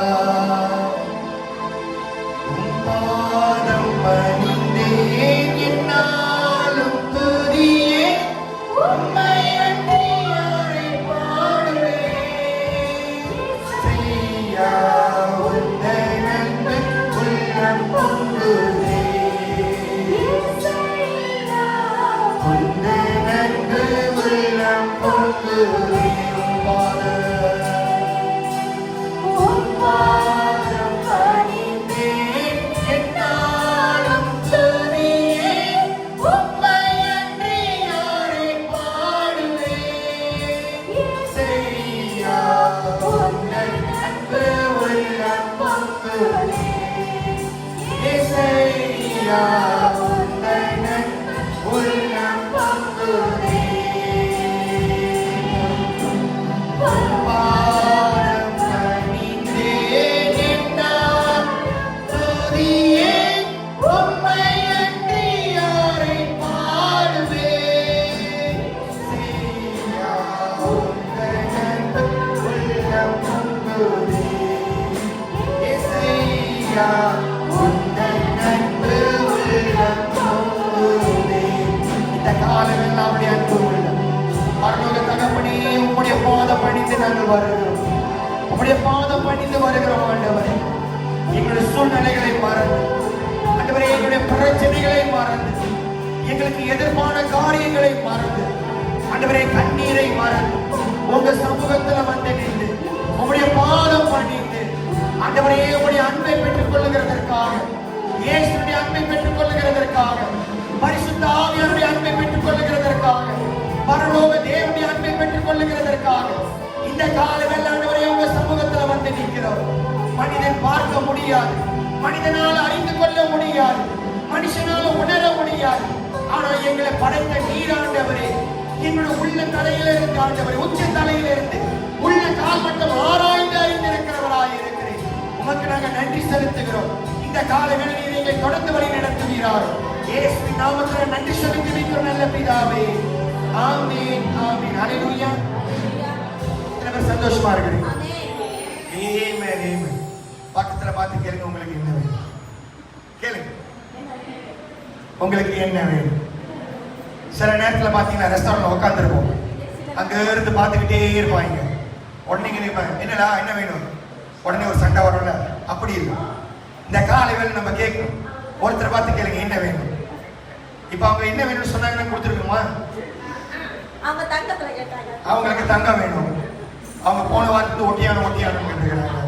பாதம் பணிந்தேன் என்னாலும் துதியே உம்மை அன்றி யாரை பாடுவேன். செய்யா உன்னை நன்பு உள்ளம் பொங்குதே. உன்னை நன்பு உள்ளம் பொங்குதே. உம்முடைய பாதம் பணிந்து வருகிறோம் ஆண்டவரே. எங்களுடைய சூழ்நிலைகளை மறந்து ஆண்டவரே, எங்களுடைய பிரச்சனைகளை மறந்து, எங்களுக்கு எதிர்ப்பான காரியங்களை மறந்து ஆண்டவரே, கண்ணீரை மறந்து உங்க சமூகத்துல வந்து நின்று உம்முடைய பாதம் பணிந்து ஆண்டவரே, உம்முடைய அன்பை பெற்றுக் கொள்ளுகிறதற்காக, இயேசுடைய அன்பை பெற்றுக் கொள்ளுகிறதற்காக, பரிசுத்த ஆவியாருடைய அன்பை பெற்றுக் கொள்ளுகிறதற்காக, பரலோக தேவனுடைய அன்பை பெற்றுக் கொள்ளுகிறதற்காக இந்த காலவெல்லாம் ஆண்டவரே உங்க சமூகத்துல வந்து நிற்கிறோம். மனிதன் பார்க்க முடியாது, மனிதனால அறிந்து கொள்ள முடியாது, மனுஷனால உணர முடியாது. ஆனா எங்களை படைத்த நீராண்டவரே, எங்களுடைய உள்ள தலையிலிருந்து ஆண்டவரே, உச்ச தலையிலிருந்து உள்ள கால் மட்டும் ஆராய்ந்து அறிந்திருக்கிறவராய் இருக்கிறேன். உமக்கு நாங்கள் நன்றி செலுத்துகிறோம். இந்த காலவெளியில் எங்களை தொடர்ந்து வழி நடத்துவீரார். இயேசுவின் நாமத்தில் நன்றி செலுத்தி வைக்கிற நல்ல பிதாவே. ஆமென், ஆமென். ஹல்லேலூயா. சந்தோஷமா இருக்கிறீங்க. பக்கத்துல பார்த்து கேளுங்க, உங்களுக்கு என்ன வேணும் கேளுங்க. உங்களுக்கு என்ன வேணும்? சில நேரத்துல பாத்தீங்கன்னா ரெஸ்டாரண்ட்ல உட்காந்துருப்போம், அங்க இருந்து பார்த்துக்கிட்டே இருப்பாங்க. உடனே என்னடா என்ன வேணும், உடனே ஒரு சண்டை வரும்ல, அப்படி இருக்கும். இந்த காலையில் நம்ம கேட்கணும், ஒருத்தரை பார்த்து கேளுங்க என்ன வேணும். இப்ப அவங்க என்ன வேணும்னு சொன்னாங்கன்னா கொடுத்துருக்குமா? அவங்களுக்கு தங்கம் வேணும். அவங்க போன வாரத்துக்கு ஒட்டியானம் கேட்டுக்கிறாங்க,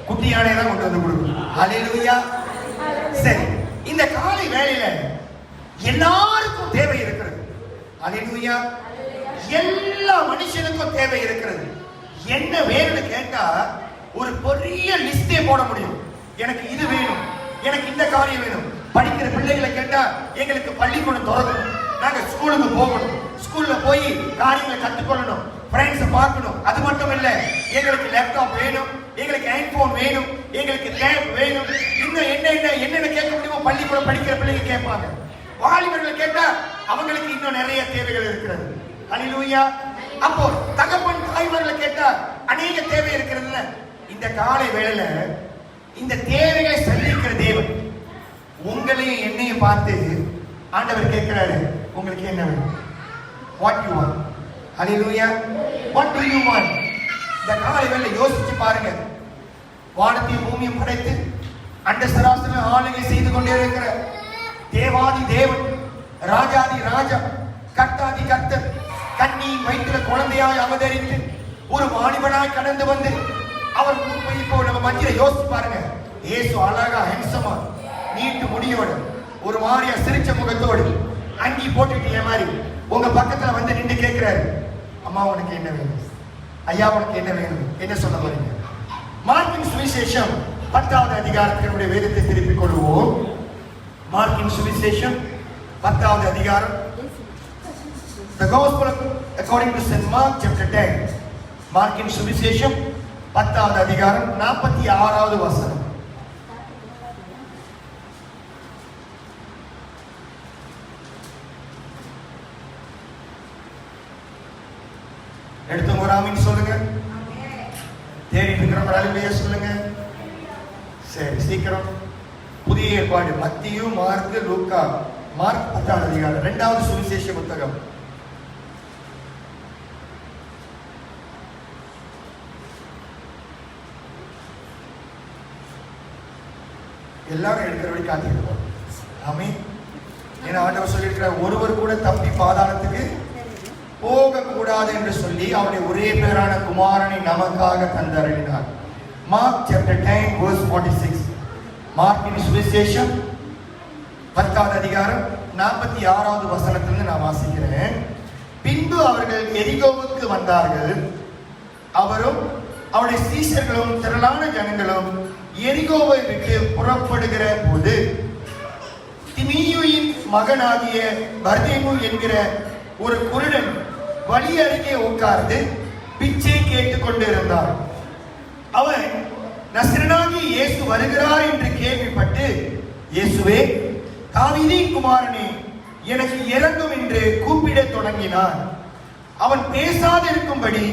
குட்டி யானை தான் கொண்டு வந்து கொடுக்கணும். ஹல்லேலூயா. சரி, இந்த காலை வேளையில எல்லாருக்கும் தேவை இருக்கிறது. ஹல்லேலூயா. எல்லா மனுஷனுக்கும் தேவை இருக்கிறது. என்ன வேணும்னு கேட்டா ஒரு பெரிய லிஸ்டே போட முடியும். எனக்கு இது வேணும், எனக்கு இந்த காரியம் வேணும். படிக்கிற பிள்ளைகளை கேட்டா எங்களுக்கு பள்ளிக்கூடம் திறக்கணும், நாங்க ஸ்கூலுக்கு போகணும், ஸ்கூல்ல போய் காரியங்களை கற்றுக்கொள்ளணும், ஃப்ரெண்ட்ஸை பார்க்கணும். அது மட்டும் இல்ல, எங்களுக்கு லேப்டாப் வேணும், எங்களுக்கு ஐபோன் வேணும், எங்களுக்கு டேப் வேணும். இன்னும் என்னென்ன கேட்க முடியுமோ பள்ளிக்கூடம் படிக்கிற பிள்ளைங்க கேட்பாங்க. வாலிபர்கள் கேட்டா அவங்களுக்கு இன்னும் நிறைய தேவைகள் இருக்கிறது. ஹல்லேலூயா. அப்போ தகப்பன் தாய்மார்களை கேட்டா அநேக தேவை இருக்கிறதுல. இந்த காலை வேளையில இந்த தேவைகளை சந்திக்கிற தேவன் உங்களையும் என்னையும் பார்த்து ஆண்டவர் கேட்கிறாரு, உங்களுக்கு என்ன வேணும்? What you want? Hallelujah. What do you want? இந்த காலை வேளையில யோசிச்சு பாருங்க. வானத்தையும் பூமியும் படைத்து அண்ட சராசர ஆளுகை செய்து கொண்டே இருக்கிற தேவாதி தேவன், ராஜாதி ராஜா, கர்த்தாதி கர்த்தர், கன்னியின் வயிற்றில குழந்தையாய் அவதரித்து ஒரு வாலிபனாய் கடந்து வந்து அவர் இப்போ நம்ம மத்தியில யோசிச்சு பாருங்க. இயேசு அழகா ஹென்சமா நீட்டு முடியோடு ஒரு மாதிரியா சிரிச்ச முகத்தோடு அங்கி போட்டுட்டு மாதிரி உங்க பக்கத்துல வந்து நின்று கேட்கிறாரு, அம்மா உனக்கு என்ன வேணும், ஐயா உனக்கு என்ன வேணும், என்ன சொல்ல போறீங்க? மார்க்கின் சுவிசேஷம் 10வது அதிகாரத்தினுடைய வேதத்தை திருப்பிக் கொள்வோம். மார்க்கின் சுவிசேஷம் 10வது அதிகாரம். The Gospel according to St. Mark chapter 10. மார்க்கின் சுவிசேஷம் 10வது அதிகாரம் 46வது வசனம். எடுத்து ஒரு ஆமீன் சொல்லுங்க. தேடி இருக்கிறவங்க அல்லேலூயா சொல்லுங்க. சரி, சீக்கிரம். புதிய ஏற்பாடு மத்தேயு, மார்க்கு, லூக்கா. மார்க் 10வது அதிகாரம், 2வது சுவிசேஷ புத்தகம். எல்லாரும் எடுக்கிறபடி காத்திருப்போம். ஆமென். ஏன்னா ஆண்டவர் சொல்லியிருக்கிறார், ஒருவர் கூட தப்பி பாதாளத்துக்கு போக கூடாது என்று சொல்லி அவருடைய ஒரே பேரான குமாரனை நமக்காக தந்தருளினார். Mark chapter 10 verse 46. மார்க்கின் சுவிசேஷம் 10வது அதிகாரம் 46வது வசனத்திலிருந்து நான் வாசிக்கிறேன். பின்பு அவர்கள் எரிகோவுக்கு வந்தார்கள். அவரும் அவருடைய சீஷர்களும் திரளான ஜனங்களும் எரிகோவை விட்டு புறப்படுகிற போது திமேயுவின் மகனாகிய பர்தேமு என்கிற ஒரு குருடன் வழி அருகே உட்கார்ந்து பிச்சை கேட்டுக் கொண்டிருந்தார். அவன் நசரேயனாகிய இயேசு வருகிறார் என்று கேள்விப்பட்டு, இயேசுவே, தாவீதின் குமாரனே, எனக்கு இரங்கும் என்று கூப்பிடத் தொடங்கினான். அவன் பேசாதிருக்கும்படி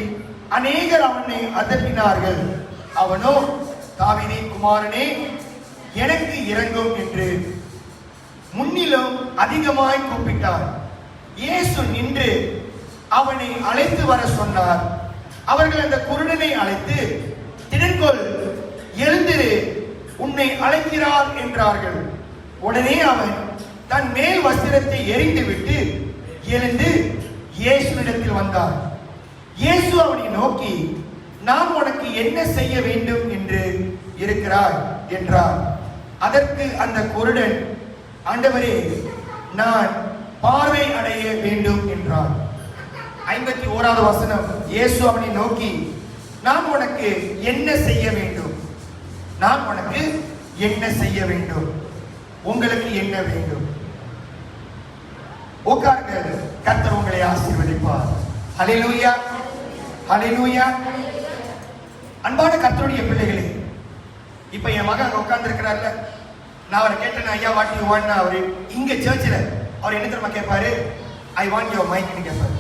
அநேகர் அவனை அதட்டினார்கள். அவனோ, தாவீதின் குமாரனே, எனக்கு இரங்கும் என்று முன்னிலும் அதிகமாய் கூப்பிட்டார். இயேசு நின்று அவனை அழைத்து வர சொன்னார். அவர்கள் அந்த குருடனை அழைத்து, திடன்கொள், எழுந்திரு, உன்னை அழைக்கிறார் என்றார்கள். உடனே அவன் தன் மேல் வஸ்திரத்தை எறிந்துவிட்டு எழுந்து இயேசுவிடத்தில் வந்தார். இயேசு அவனை நோக்கி, நான் உனக்கு என்ன செய்ய வேண்டும் என்று இருக்கிறாய் என்றார். அதற்கு அந்த குருடன், ஆண்டவரே, நான் பார்வை அடைய வேண்டும் என்றார். 51வது வசனம். இயேசு அவனை நோக்கி, நான் உனக்கு என்ன செய்ய வேண்டும்? நான் உனக்கு என்ன செய்ய வேண்டும்? உங்களுக்கு என்ன வேண்டும்? உட்காருங்கள், கர்த்தர் உங்களை ஆசீர்வதிப்பார். ஹல்லேலூயா, ஹல்லேலூயா. அன்பான கர்த்தருடைய பிள்ளைகளே, இப்ப என் மகன் உட்கார்ந்து இருக்கிறார்ல, நான் அவரை கேட்டேன், ஐயா வாட் யூ வாண்ட்? அவரு இங்க சர்ச்சில் அவர் என்ன தெரியுமா கேட்பாரு? ஐ வாண்ட் யுவர் மைக்னு கேட்பாரு.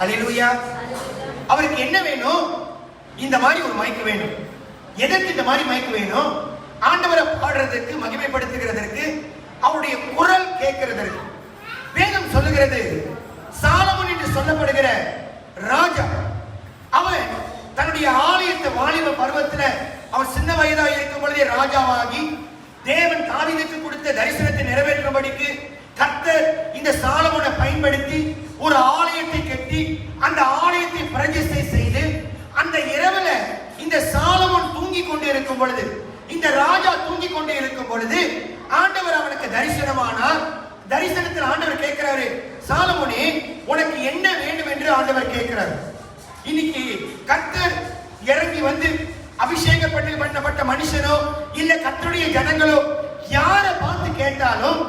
ஹல்லேலூயா. அவருக்கு என்ன வேணும்? இந்த மாதிரி ஒரு மைக் வேணும். எதற்கு இந்த மாதிரி மைக் வேணும்? ஆண்டவரை பாடுறதுக்கு, மகிமைப்படுத்துகிறதற்கு, அவருடைய குரல் கேட்கிறதற்கு. வேதம் சொல்லுகிறது, சாலமோன் என்று சொல்லப்படுகிற ராஜா, அவன் தன்னுடைய ஆலயத்தை வாலிப பருவத்துல அவன் சின்ன வயதாக இருக்கும் பொழுதே ராஜாவாகி தேவன் தாவீதுக்கு கொடுத்த தரிசனத்தை நிறைவேற்றும்படிக்கு கர்த்தர் இந்த சாலமோனை பயன்படுத்தி ஒரு ஆலயத்தை கட்டி அந்த ஆலயத்தை பிரதிஷ்டை செய்து அந்த இரவுல இந்த சாலமோன் தூங்கி கொண்டு இருக்கும் பொழுது, இந்த ராஜா தூங்கி கொண்டு இருக்கும் பொழுது ஆண்டவர் அவனுக்கு தரிசனமானார். தரிசனத்தில் ஆண்டவர் கேட்கிறாரு, சாலமோனே, உனக்கு என்ன வேண்டும் என்று ஆண்டவர் கேட்கிறார். இன்னைக்கு கர்த்தர் இறங்கி வந்து அபிஷேகம் பண்ணப்பட்ட மனுஷனோ இல்ல கர்த்தருடைய ஜனங்களோ யாரை பார்த்து கேட்டாலும்,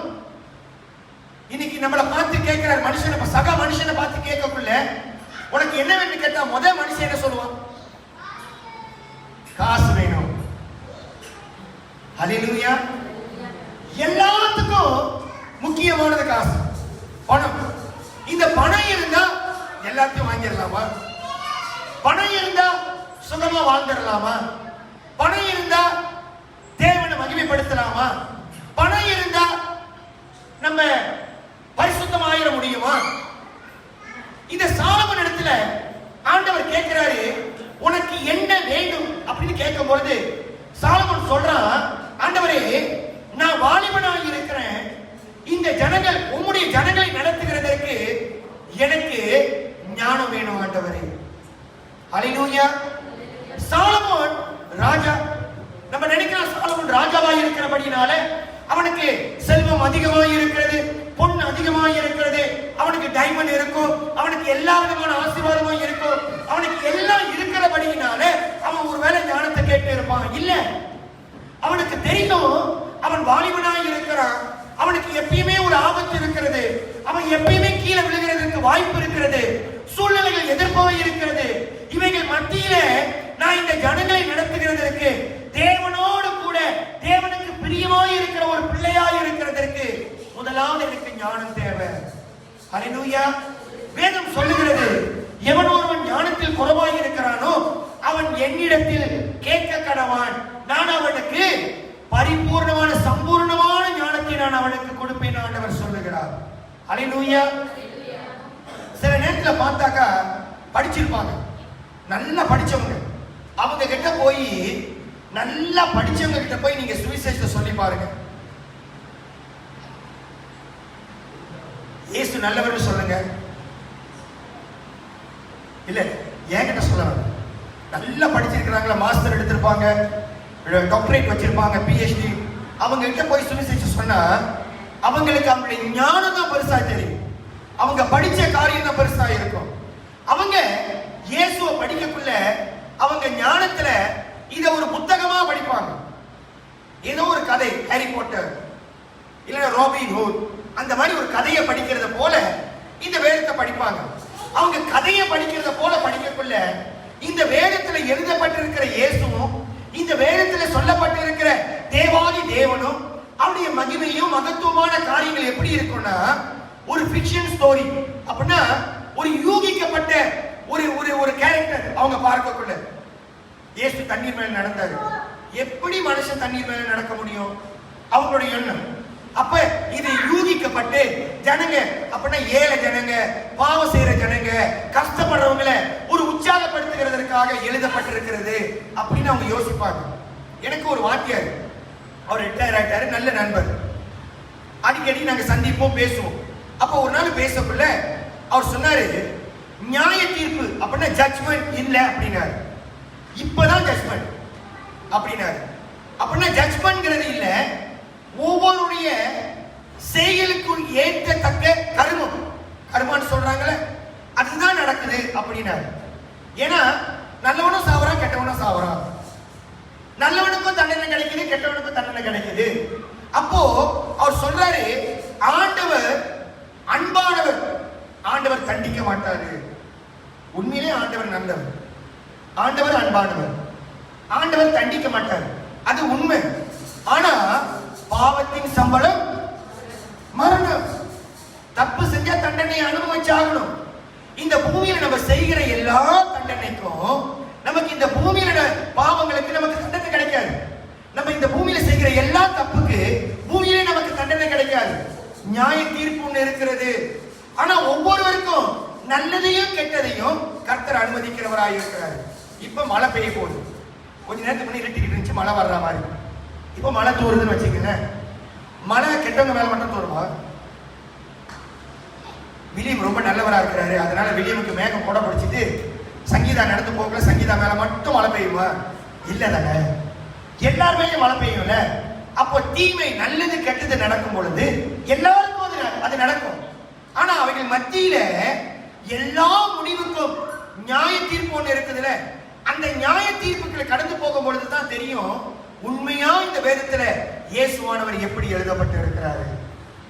இன்னைக்கு நம்மளை பார்த்து கேட்கிறார் மனுஷனை, சக மனுஷனை பார்த்து கேட்கக்குள்ள உனக்கு என்ன வேணும் கேட்டா முதல் மனுஷன் என்ன சொல்லுவான்? காசு வேணும். ஹல்லேலூயா. எல்லாத்துக்கும் முக்கியமானது காசு, பணம். இந்த பணம் இருந்தா எல்லாத்தையும் வாங்கிடலாமா? பணம் இருந்தா சுகமா வாழ்ந்துடலாமா? பணம் இருந்தா தேவனை மகிமைப்படுத்தலாமா? பணம் இருந்தா நம்ம பரிசுத்தமாயிர முடியுமா? இந்த சாலமோன் இடத்துல ஆண்டவர் கேட்கிறாரு, உனக்கு என்ன வேண்டும் அப்படின்னு கேட்கும் பொழுது சாலமோன் சொல்றான், ஆண்டவரே, நான் வாலிபனாக இருக்கிறேன், இந்த ஜனங்கள் உம்முடைய உம்முடைய ஜனங்களை நடத்துகிறதற்கு எனக்கு ஞானம் வேணும் ஆண்டவரே. ஹல்லேலூயா. சாலமோன் ராஜா. நம்ம நினைக்கிறோம் சாலமோன் ராஜாவாய் இருக்கிறபடினால அவனுக்கு செல்வம் அதிகமாய் இருக்கிறது, பொன் அதிகமாய் இருக்கிறது, அவனுக்கு டைமண்ட் இருக்கும், அவனுக்கு எல்லா விதமான ஆசீர்வாதமும் இருக்கும், அவனுக்கு எல்லாம் இருக்கிறபடினால அவன் ஒருவேளை ஞானத்தை கேட்டு இருப்பான். இல்ல, அவனுக்கு தெரியும் அவன் வாலிபனாய் இருக்கிறான், அவனுக்கு எப்பயுமே ஒரு ஆபத்து இருக்கிறது, அவன் எப்பயுமே கீழே விழுகிறதுக்கு வாய்ப்பு இருக்கிறது, சூழ்நிலைகள் எதிர்ப்பாக இருக்கிறது. இவைகள் மத்தியில நான் இந்த ஜனங்களை நடத்துகிறதற்கு, தேவனோடு கூட தேவனுக்கு பிரியமாய் இருக்கிற ஒரு பிள்ளையாய் இருக்கிறதற்கு முதலாவது எனக்கு ஞானம் தேவை. ஹல்லேலூயா. வேதம் சொல்லுகிறது, எவன் ஒருவன் ஞானத்தில் குறைவாய் இருக்கிறானோ அவன் என்னிடத்தில் கேட்க கடவான், நான் அவனுக்கு பரிபூர்ணமான சம்பூர்ணமான ஞானத்தை நான் அவனுக்கு கொடுப்பேன் ஆண்டவர் சொல்லுகிறார். ஹல்லேலூயா. சில நேரத்துல பார்த்தாக்கா படிச்சிருப்பாங்க, நல்லா படிச்சவங்க, அவங்க கிட்ட போய் நல்லா படிச்சவங்க கிட்ட போய் நீங்க சுவிசேஷத்தை சொல்லி பாருங்க, இயேசு நல்லவர்னு சொல்லுங்க. இல்ல, என்கிட்ட சொல்லுவாங்க, நல்லா படிச்சிருக்கிறாங்களா, மாஸ்டர் எடுத்திருப்பாங்க, டாக்டரேட் வச்சிருப்பாங்க, PhD, அவங்க கிட்ட போய் சுவிசேஷம் சொன்னா அவங்களுக்கு அவங்களுடைய ஞானம் தான் பெருசா தெரியும், அவங்க படிச்ச காரியம் தான் பெருசா இருக்கும். அவங்க இயேசுவை படிக்கக்குள்ள அவங்க ஞானத்துல இத ஒரு புத்தகமா படிப்பாங்க. ஏதோ ஒரு கதை, ஹாரி பாட்டர் இல்ல ராபின் ஹுட், அந்த மாதிரி ஒரு கதையை படிக்கிறத போல இந்த வேதத்தை படிப்பாங்க. அவங்க கதையை படிக்கிறத போல படிக்கக்குள்ள இந்த வேதத்துல எழுதப்பட்டிருக்கிற இயேசுவும் இந்த வேதத்துல சொல்லப்பட்டிருக்கிற தேவாதி தேவனும் அவருடைய மகிமையும் மகத்துவமான காரியங்கள் எப்படி இருக்கும்னா ஒரு ஃபிக்ஷன் ஸ்டோரி. அப்படின்னா ஒரு யூகிக்கப்பட்ட ஒரு ஒரு ஒரு கேரக்டர் அவங்க பார்க்கக்குள்ள. இயேசு தண்ணீர் மேல நடந்தாரு, எப்படி மனுஷன் தண்ணீர் மேல நடக்க முடியும்? அவங்களுடைய எண்ணம். அப்ப இது யூகிக்கப்பட்டு ஜனங்க, அப்படின்னா ஏழை ஜனங்க, பாவம் செய்யற ஜனங்க, கஷ்டப்படுறவங்களை ஒரு உற்சாகப்படுத்துகிறதற்காக எழுதப்பட்டிருக்கிறது அப்படின்னு அவங்க யோசிப்பாங்க. எனக்கு ஒரு வாத்தியார், அவர் ரிட்டையர் ஆயிட்டாரு, நல்ல நண்பர், அடிக்கடி நாங்க சந்திப்போம், பேசுவோம். அப்ப ஒரு நாள் பேசக்குள்ள அவர் சொன்னாரு, நியாய தீர்ப்பு அப்படின்னா ஜட்ஜ்மெண்ட் இல்ல அப்படின்னாரு. இப்பதான் ஜட்ஜ்மெண்ட் அப்படின்னாரு. அப்படின்னா ஜட்ஜ்மெண்ட்ங்கிறது இல்ல, ஒவ்வொருடைய செயலுக்கு ஏற்கத்தக்க கர்மம், கர்மான்னு சொல்றாங்கல்ல, அதுதான் நடக்குது அப்படின்னாரு. ஏன்னா நல்லவனும் சாவறான், கெட்டவனும் சாவறான், நல்லவனுக்கும் தண்டனை கிடைக்குது, கெட்டவனுக்கும் தண்டனை கிடைக்குது. அப்போ அவர் சொல்றாரு, ஆண்டவர் அன்பானவர், ஆண்டவர் தண்டிக்க மாட்டாரு. உண்மையிலே ஆண்டவர் நல்லவர், ஆண்டவர் அன்பானவர், ஆண்டவர் தண்டிக்க மாட்டார், அது உண்மை. ஆனா பாவத்தின் சம்பளம் மரணம். தப்பு செஞ்சா தண்டனை அனுபவிச்சாகணும். இந்த பூமியில நம்ம செய்கிற எல்லா தண்டனைக்கும், நமக்கு இந்த பூமியில பாவங்களுக்கு நமக்கு தண்டனை கிடைக்காது. நம்ம இந்த பூமியில செய்கிற எல்லா தப்புக்கு பூமியிலே நமக்கு தண்டனை கிடைக்காது. நியாய தீர்ப்பு ஒன்று இருக்கிறது. ஆனா ஒவ்வொருவருக்கும் நல்லதையும் கெட்டதையும் கர்த்தர் அனுமதிக்கிறவராக இருக்கிறார். இப்ப மழை பெய்ய போகுது, கொஞ்ச நேரத்துக்கு முன்னாடி இருட்டிக்கிட்டு இருந்துச்சு, மழை வர்ற மாதிரி. இப்ப மழை தூருதுன்னு வச்சுக்கோங்க. மழை கெட்டவங்க மேல மட்டும் தூருமா? வில்லியம் ரொம்ப நல்லவரா இருக்கிறாரு, அதனால வில்லியமுக்கு மேகம் போட பிடிச்சிட்டு சங்கீதா நடந்து போகல, சங்கீதா மேல மட்டும் மழை பெய்யுமா? இல்ல தானே, எல்லாருமே மழை பெய்யும்ல. அப்போ தீமை, நல்லது கெட்டது நடக்கும் பொழுது எல்லாருக்கும் அது நடக்கும். ஆனா அவைகள் மத்தியில எல்லா முடிவுக்கும் நியாய தீர்ப்பு ஒண்ணு இருக்குதுல, அந்த நியாய தீர்ப்புகளை கடந்து போகும் பொழுதுதான் தெரியும் உண்மையா இந்த வேதத்துல இயேசுவானவர் எப்படி எழுதப்பட்டு இருக்கிறாரு.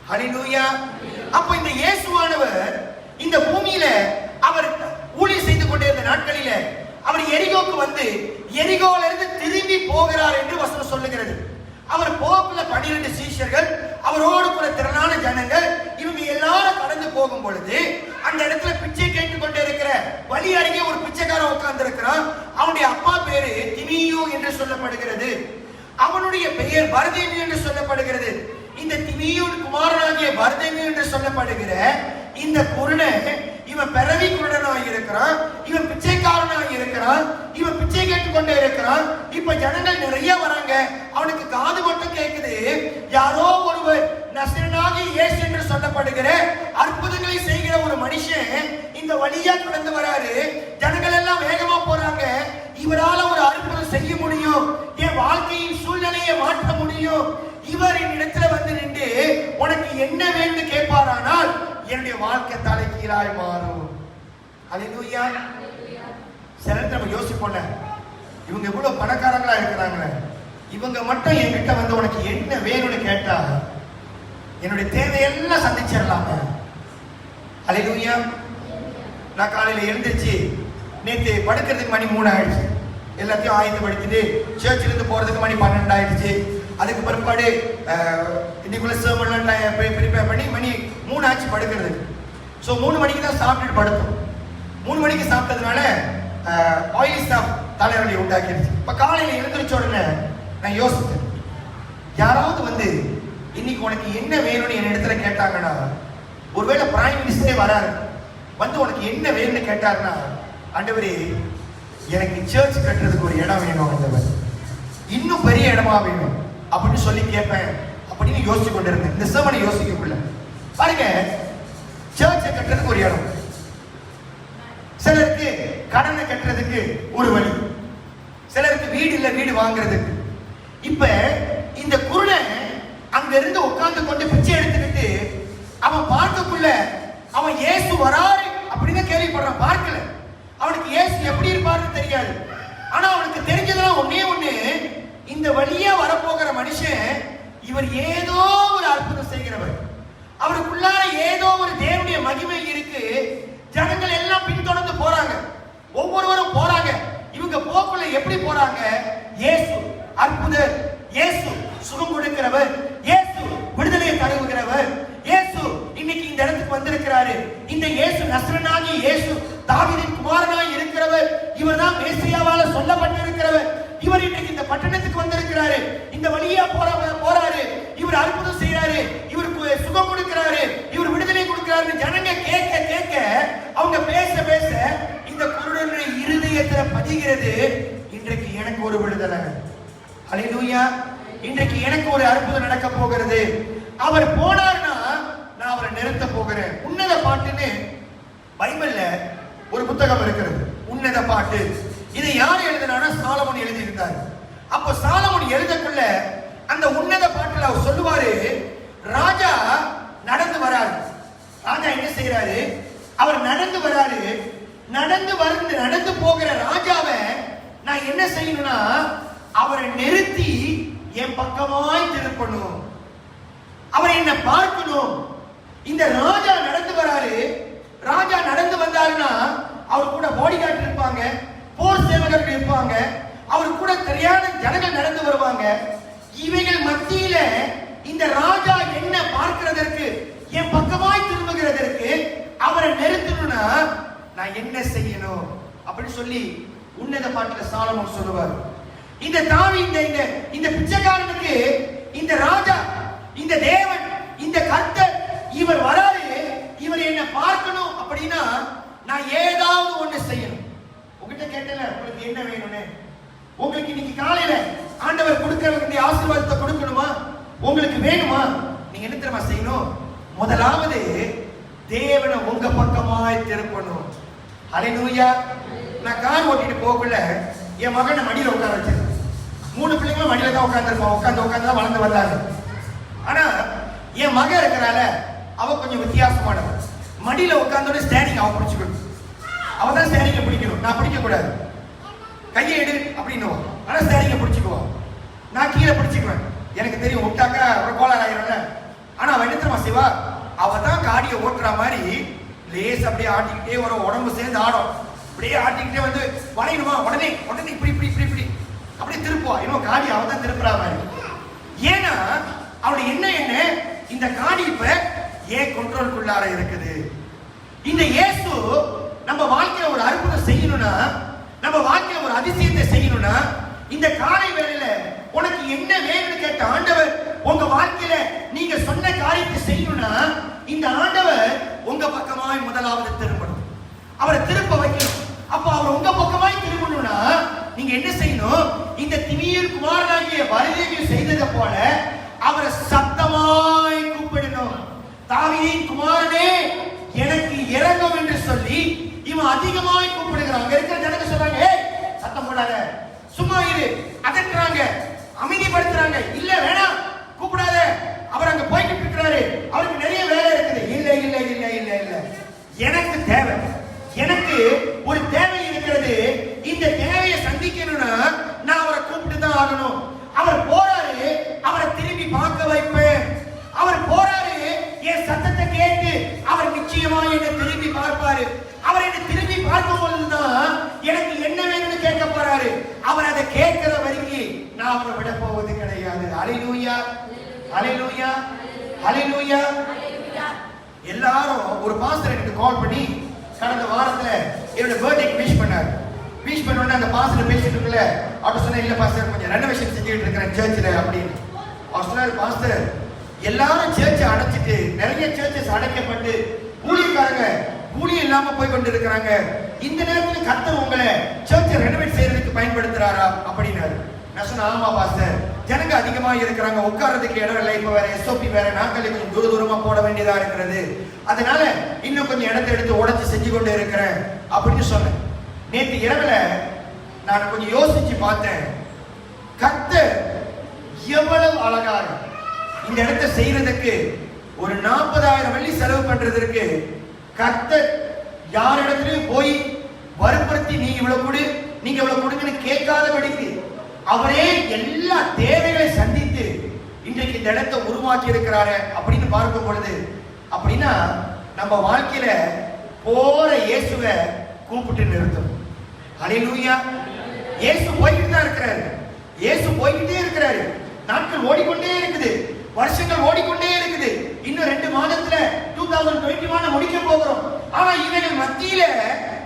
ஹல்லேலூயா. அப்ப இந்த இயேசுவானவர் இந்த பூமியில அவர் ஊழியம் செய்து கொண்டிருந்த நாட்களில அவர் எரிகோக்கு வந்து எரிகோல இருந்து திரும்பி போகிறார் என்று வசனம் சொல்லுகிறது. அவர் போக்குள்ள 12 சீஷர்கள், அவரோடு கூட திரளான ஜனங்கள், இவங்க எல்லாரும் கடந்து போகும் பொழுது அந்த இடத்துல பிச்சை கேட்டுக் கொண்டு இருக்கிற வழி அருகே ஒரு பிச்சைக்காரன் உட்கார்ந்து இருக்கிறான். அவனுடைய அப்பா பேரு திமியு என்று சொல்லப்படுகிறது, அவனுடைய பெயர் பர்தேமியு என்று சொல்லப்படுகிறது. இந்த திமியுன் குமாரனாகிய பர்தேமியு என்று சொல்லப்படுகிற இந்த குருடன், இவன் பிறவி குருடனாக இருக்கிறான், இவன் பிச்சைக்காரனாக இருக்கிறான், இவன் பிச்சை கேட்டுக் கொண்டே இருக்கிறான். இப்ப ஜனங்கள் நிறைய வராங்க, அவனுக்கு காது மட்டும் கேட்குது, யாரோ ஒருவர் நசரேயனாகிய இயேசு என்று சொல்லப்படுகிற அற்புதங்களை செய்கிற ஒரு மனுஷன் இந்த வழியா கடந்து வராரு. ஜனங்கள் எல்லாம் வேகமா போறாங்க. இவரால ஒரு அற்புதம் செய்ய முடியும், என் வாழ்க்கையின் சூழ்நிலையை மாற்ற முடியும். இவர் என்னிடத்துல வந்து நின்று உனக்கு என்ன வேணும்னு கேட்பாரானால் என்னுடைய வாழ்க்கை தலைகீழாய் மாறும். ஹல்லேலூயா. சில நேரத்துல நம்ம யோசிப்போம்ல, இவங்க எவ்வளவு பணக்காரங்களா இருக்கிறாங்களே, இவங்க மட்டும் என்கிட்ட வந்து உனக்கு என்ன வேணும்னு கேட்டா என்னுடைய தேவையெல்லாம் சந்திச்சிடலாங்க. ஹல்லேலூயா. நான் காலையில எழுந்திருச்சு நேற்று படுக்கிறதுக்கு மணி 3 ஆயிடுச்சு. எல்லாத்தையும் ஆயத்தப்படுத்திட்டு சர்ச்சில் இருந்து போறதுக்கு மணி 12 ஆயிடுச்சு. அதுக்கு பிற்பாடு இன்னைக்குள்ள சர்மன்லாம் ப்ரிப்பேர் பண்ணி மணி 3 ஆச்சு படுக்கிறதுக்கு. ஸோ 3 மணிக்கு தான் சாப்பிட்டுட்டு படுத்தோம். 3 மணிக்கு சாப்பிட்டதுனால ஆயிலி ஸ்டாஃப் தலைவலி உண்டாக்கிடுச்சு. இப்போ காலையில் எழுந்திரிச்ச உடனே நான் யோசித்தேன், யாராவது வந்து இன்னைக்கு உனக்கு என்ன வேணும்னு என் இடத்துல கேட்டாங்கன்னா, ஒருவேளை பிரைம் மினிஸ்டரே வராரு வந்து உனக்கு என்ன வேணும்னு கேட்டாருன்னா, ஆண்டவரே எனக்கு சர்ச் கட்டுறதுக்கு ஒரு இடம் வேணும் ஆண்டவர், இன்னும் பெரிய இடமா வேணும் அப்படின்னு சொல்லி கேட்பேன் அப்படின்னு யோசிச்சு கொண்டிருந்தேன். இந்த சர்மனை யோசிக்கக்குள்ள பாருங்க, சர்ச்சை கட்டுறதுக்கு ஒரு இடம், சிலருக்கு கடனை கட்டுறதுக்கு ஒரு வழி, சிலருக்கு வீடு இல்ல வீடு வாங்குறதுக்கு. இப்ப இந்த குருடன் அங்க இருந்து உட்கார்ந்து கொண்டு பிச்சை எடுத்துக்கிட்டு அவன் பார்க்கக்குள்ள அவன் இயேசு வராரு அப்படின்னு கேள்விப்படுறான். பார்க்கல, அவனுக்கு இயேசு எப்படி இருப்பாருன்னு தெரியாது. ஆனா அவனுக்கு தெரிஞ்சதெல்லாம் ஒண்ணே ஒண்ணு, இந்த வழியா வரப்போகிற மனுஷன் இவர் ஏதோ ஒரு அற்புதம் செய்கிறவர், அவருக்குள்ளார ஏதோ ஒரு தேவனுடைய மகிமை இருக்கு. ஜனங்கள் எல்லாம் பின்தொடர்ந்து போறாங்க, ஒவ்வொருவரும் போறாங்க. இவங்க போக்குள்ள எப்படி போறாங்க? இயேசு அற்புதர், இயேசு சுகம் கொடுக்கிறவர், இயேசு விடுதலையை தருகிறவர், இயேசு இன்னைக்கு இந்த இடத்துக்கு வந்திருக்கிறாரு. இந்த இயேசு நசரனாகிய இயேசு தாவீதின் குமாரனாய் இருக்கிறவர், இவர் தான் மேசியாவால சொல்லப்பட்டிருக்கிறவர். இவர் இன்னைக்கு இந்த பட்டணத்துக்கு வந்திருக்கிறாரு, இந்த வழியா போறாரு, இவர் அற்புதம் செய்யறாரு, இவர் சுகம் கொடுக்கிறாரு, இவர் விடுதலை கொடுக்கிறாரு. ஜனங்க கேட்க கேட்க அவங்க பேச பேச இந்த குருடனுடைய இருதயத்துல பதிகிறது, இன்றைக்கு எனக்கு ஒரு விடுதலை, ஹல்லேலூயா, இன்றைக்கு எனக்கு ஒரு அற்புதம் நடக்க போகிறது. அவர் போனார்னா நான் அவரை நிறுத்த போகிறேன். உன்னத பாட்டுன்னு பைபிள்ல ஒரு புத்தகம் இருக்கிறது, உன்னத பாட்டு. இதை யார் எழுதினானா? சாலமோன் எழுதி இருந்தார். அப்போ சாலமோன் எழுதக்குள்ள அந்த உன்னத பாட்டுல அவர் சொல்லுவாரு, ராஜா நடந்து வராரு. ராஜா என்ன செய்யறாரு? அவர் நடந்து வராரு. நடந்து போகிற ராஜாவை நான் என்ன செய்யணும்னா, அவரை நிறுத்தி என் பக்கமாய் திருப்பணும், அவர் என்ன பார்க்கணும். இந்த ராஜா நடந்து வராரு. ராஜா நடந்து வந்தாருன்னா அவர் கூட பாடி கார்டு இருப்பாங்க, போர் சேவகர்கள் இருப்பாங்க, அவர் கூட தெரியாத ஜனங்கள் நடந்து வருவாங்க. இவைகள் மத்தியில இந்த ராஜா என்ன பார்க்கிறதற்கு, என் பக்கமாய் திரும்புகிறதற்கு அவரை நிறுத்தணும்னா நான் என்ன செய்யணும் அப்படின்னு சொல்லி உன்னத பாட்டுல சாலமோன் சொல்லுவார். இந்த இந்த பிச்சைக்காரனுக்கு இந்த ராஜா, இந்த தேவன், இந்த கர்த்தர் இவர் வராரு, இவர் என்ன பார்க்கணும் அப்படின்னா நான் ஏதாவது ஒண்ணு செய்யணும். உங்ககிட்ட கேட்டல, உங்களுக்கு என்ன வேணும்னு? உங்களுக்கு இன்னைக்கு காலையில ஆண்டவர் கொடுக்கிற வேண்டிய ஆசீர்வாதத்தை கொடுக்கணுமா? உங்களுக்கு வேணுமா? நீங்க என்ன தெரியுமா செய்யணும்? முதலாவது தேவனை உங்க பக்கமாய் திருப்பணும். ஹல்லேலூயா. நான் கார் ஓட்டிட்டு போகக்குள்ள என் மகனை மடியில உட்கார வச்சிருக்கேன். 3 பிள்ளைங்களும் மடியில தான் உட்கார்ந்துருப்பான். உட்கார்ந்து தான் வளர்ந்து வந்தாங்க. ஆனா என் மகன் இருக்கிறால அவ கொஞ்சம் வித்தியாசமானவன். மடியில உட்கார்ந்தோட ஸ்டேரிங் அவன் பிடிச்சுக்கணும். அவன் தான் ஸ்டேரிங்கை பிடிக்கணும், நான் பிடிக்க கூடாது. கையை எடு அப்படின்னுவான், ஆனா ஸ்டேரிங்கை பிடிச்சுக்குவான். நான் கீழே பிடிச்சுக்குவேன். எனக்கு தெரியும் விட்டாக்கா ஒரு கோளாறு ஆயிடும்ல. ஆனா அவன் என்ன தெரியுமா செய்வா? அவ தான் காடியை ஓட்டுற மாதிரி லேஸ் அப்படியே ஆட்டிக்கிட்டே வரும், உடம்பு சேர்ந்து ஆடும். அப்படியே ஆட்டிக்கிட்டே வந்து வளையணுமா, உடனே இப்படி இப்படி இப்படி இப்படி அப்படியே திருப்புவா. இன்னும் காடி அவ தான் திருப்புற மாதிரி. ஏன்னா அவனுடைய என்ன இந்த காடி இப்ப ஏன் கண்ட்ரோலுக்குள்ளார இருக்குது. இந்த இயேசு நம்ம வாழ்க்கையில ஒரு அற்புதம் செய்யணும்னா, நம்ம வாழ்க்கையில ஒரு அதிசயத்தை செய்யணும்னா, இந்த காலை வேளையில உனக்கு என்ன வேணும்னு கேட்ட ஆண்டவர் உங்க வாழ்க்கையில நீங்க சொன்ன காரியத்தை செய்யணும்னா, இந்த ஆண்டவர் உங்க பக்கமாய் முதலாவது திரும்பணும், அவரை திருப்ப வைக்கணும். அப்ப அவர் உங்க பக்கமாய் திரும்பணும்னா நீங்க என்ன செய்யணும்? இந்த திமியல் குமாரனாகிய வருகையை செய்ததை போல அவரை சத்தமாய் கூப்பிடணும். தாவீதின் குமாரனே எனக்கு இரங்கும் என்று சொல்லி இவன் அதிகமாய் கூப்பிடுகிறான். அங்க இருக்கிற ஜனங்க சொல்றாங்க, ஏய் சத்தம் போடாத, சும்மா இரு, அதட்டுறாங்க, அமைதிப்படுத்துறாங்க. இல்ல வேணாம், கூப்பிடாத, அவர் அங்க போய்கிட்டு இருக்கிறாரு, அவருக்கு நிறைய வேலை இருக்குது. இல்ல இல்ல இல்ல இல்ல இல்ல, எனக்கு தேவை, எனக்கு ஒரு தேவை இருக்கிறது. இந்த தேவையை சந்திக்கணும்னா நான் அவரை கூப்பிட்டு தான் ஆகணும். அவர் போறாரு, அவரை திரும்பி பார்க்க வைப்பேன். அவர் போறாரு, என் சத்தத்தை கேட்டு அவர் நிச்சயமா என்னை திரும்பி பார்ப்பாரு. அவர் என்னை திரும்பி பார்க்கும் பொழுதுதான் எனக்கு என்ன வேணும்னு கேட்க போறாரு. அவர் அதை கேட்கிற வரைக்கும் நான் அவரை விட போவது கிடையாது. அல்லேலூயா, அல்லேலூயா, அல்லேலூயா. எல்லாரும் ஒரு பாஸ்டர் எனக்கு கால் பண்ணி கடந்த வாரத்துல என்னோட பர்த்டேக்கு விஷ் பண்ணாரு. விஷ் பண்ணோன்னு அந்த பாஸ்டர் பேசிட்டு இருக்கல, அவர் சொன்ன, இல்ல பாஸ்டர் கொஞ்சம் ரெனோவேஷன் செஞ்சுட்டு இருக்கிறேன் சர்ச்சில் அப்படின்னு. அவர் சொன்னாரு, பாஸ்டர் எல்லாரும் சர்ச்சை அடைச்சிட்டு, நிறைய சர்ச்சஸ் அடைக்கப்பட்டு ஊழியக்காரங்க ஊழியம் இல்லாம போய் கொண்டு இருக்கிறாங்க. இந்த நேரத்தில் கர்த்தர் உங்களை சர்ச்சை ரெனோவேட் செய்யறதுக்கு பயன்படுத்துறாரா அப்படின்னாரு. நான் சொன்னேன், ஆமா பாஸ்டர், ஜனங்க அதிகமா இருக்கிறாங்க, உட்கார்றதுக்கு இடம் இல்லை, இப்ப வேற SOP வேற நாட்களை கொஞ்சம் தூரமா போட வேண்டியதா இருக்கிறது, அதனால இன்னும் கொஞ்சம் இடத்தை எடுத்து உடைச்சு செஞ்சு கொண்டு இருக்கிறேன் அப்படின்னு சொன்னேன். நேற்று இரவுல நான் கொஞ்சம் யோசிச்சு பார்த்தேன், கர்த்தர் எவ்வளவு அழகாக இந்த இடத்தை செய்யறதுக்கு ஒரு 40,000 வெள்ளி செலவு பண்றதற்கு கர்த்தர் யாரிடத்திலும் போய் வற்புறுத்தி நீ இவ்வளவு கொடு, நீங்க இவ்வளவு கொடுங்கன்னு கேட்காதபடிக்கு அவரே எல்லா தேவைகளை சந்தித்து இன்றைக்கு இந்த இடத்தை உருவாக்கி இருக்கிறாரு அப்படின்னு பார்க்கும் பொழுது, அப்படின்னா நம்ம வாழ்க்கையில போற இயேசுவை கூப்பிட்டு நிறுத்தும். அல்லேலூயா. இயேசு போய்கிட்டு தான் இருக்கிறாரு, இயேசு போய்கிட்டே இருக்கிறாரு. நாட்கள் ஓடிக்கொண்டே இருக்குது, வருஷங்கள் ஓடிக்கொண்டே இருக்குது. இன்னும் 2 மாதத்துல 2021 முடிக்க போகிறோம். ஆனா இவர்கள் மத்தியில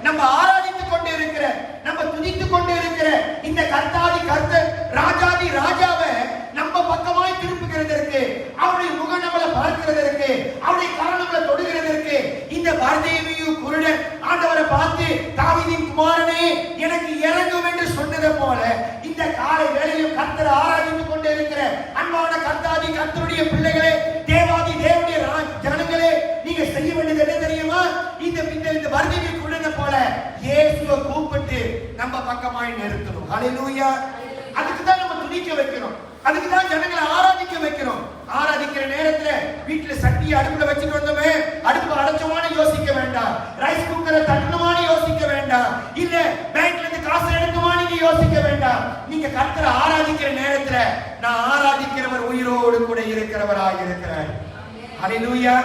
நம்ம ஆராதித்துக் கொண்டு இருக்கிற, நம்ம துதித்துக் கொண்டு இருக்கிற இந்த கர்த்தாதி கர்த்தர், ராஜாதி ராஜாவை நம்ம பக்கமாய் திருப்புகிறதற்கு, அவருடைய முகம் நம்மளை பார்க்கிறதற்கு, அவருடைய கரம் நம்மளை தொடுகிறதற்கு, இந்த பர்தேமியு குருடன் ஆண்டவரை பார்த்து தாவீதின் குமாரனே எனக்கு இரங்கும் என்று சொன்னது போல இந்த காலை வேளையிலும் கர்த்தரை ஆராதித்துக் கொண்டு இருக்கிற அன்பான கர்த்தாதி கர்த்தருடைய பிள்ளைகளே, தேவாதி தேவனுடைய ஜனங்களே, நீங்க செய்ய வேண்டியது என்ன தெரியுமா? இந்த பர்தேமியு குருடனை போல இயேசுவை கூப்பிட்டு நம்ம பக்கமாய் நிறுத்தணும். அல்லேலூயா. அதுக்கு தான் நம்ம துதிக்க வைக்கணும், அதுக்கு தான் ஜனங்களை ஆராதிக்க வைக்கணும். ஆராதிக்கிற நேரத்துல வீட்டுல சட்டியை அடுப்புல வச்சுட்டு வந்தோமே, அடுப்பு அடைச்சோமான்னு யோசிக்க வேண்டாம், ரைஸ் குக்கரை தட்டணுமான்னு யோசிக்க வேண்டாம், இல்ல பேங்க்ல இருந்து காசு எடுக்குமான்னு நீங்க யோசிக்க வேண்டாம். நீங்க கர்த்தரை ஆராதிக்கிற நேரத்துல நான் ஆராதிக்கிறவர் உயிரோடு கூட இருக்கிறவராக இருக்கிறார். அல்லேலூயா.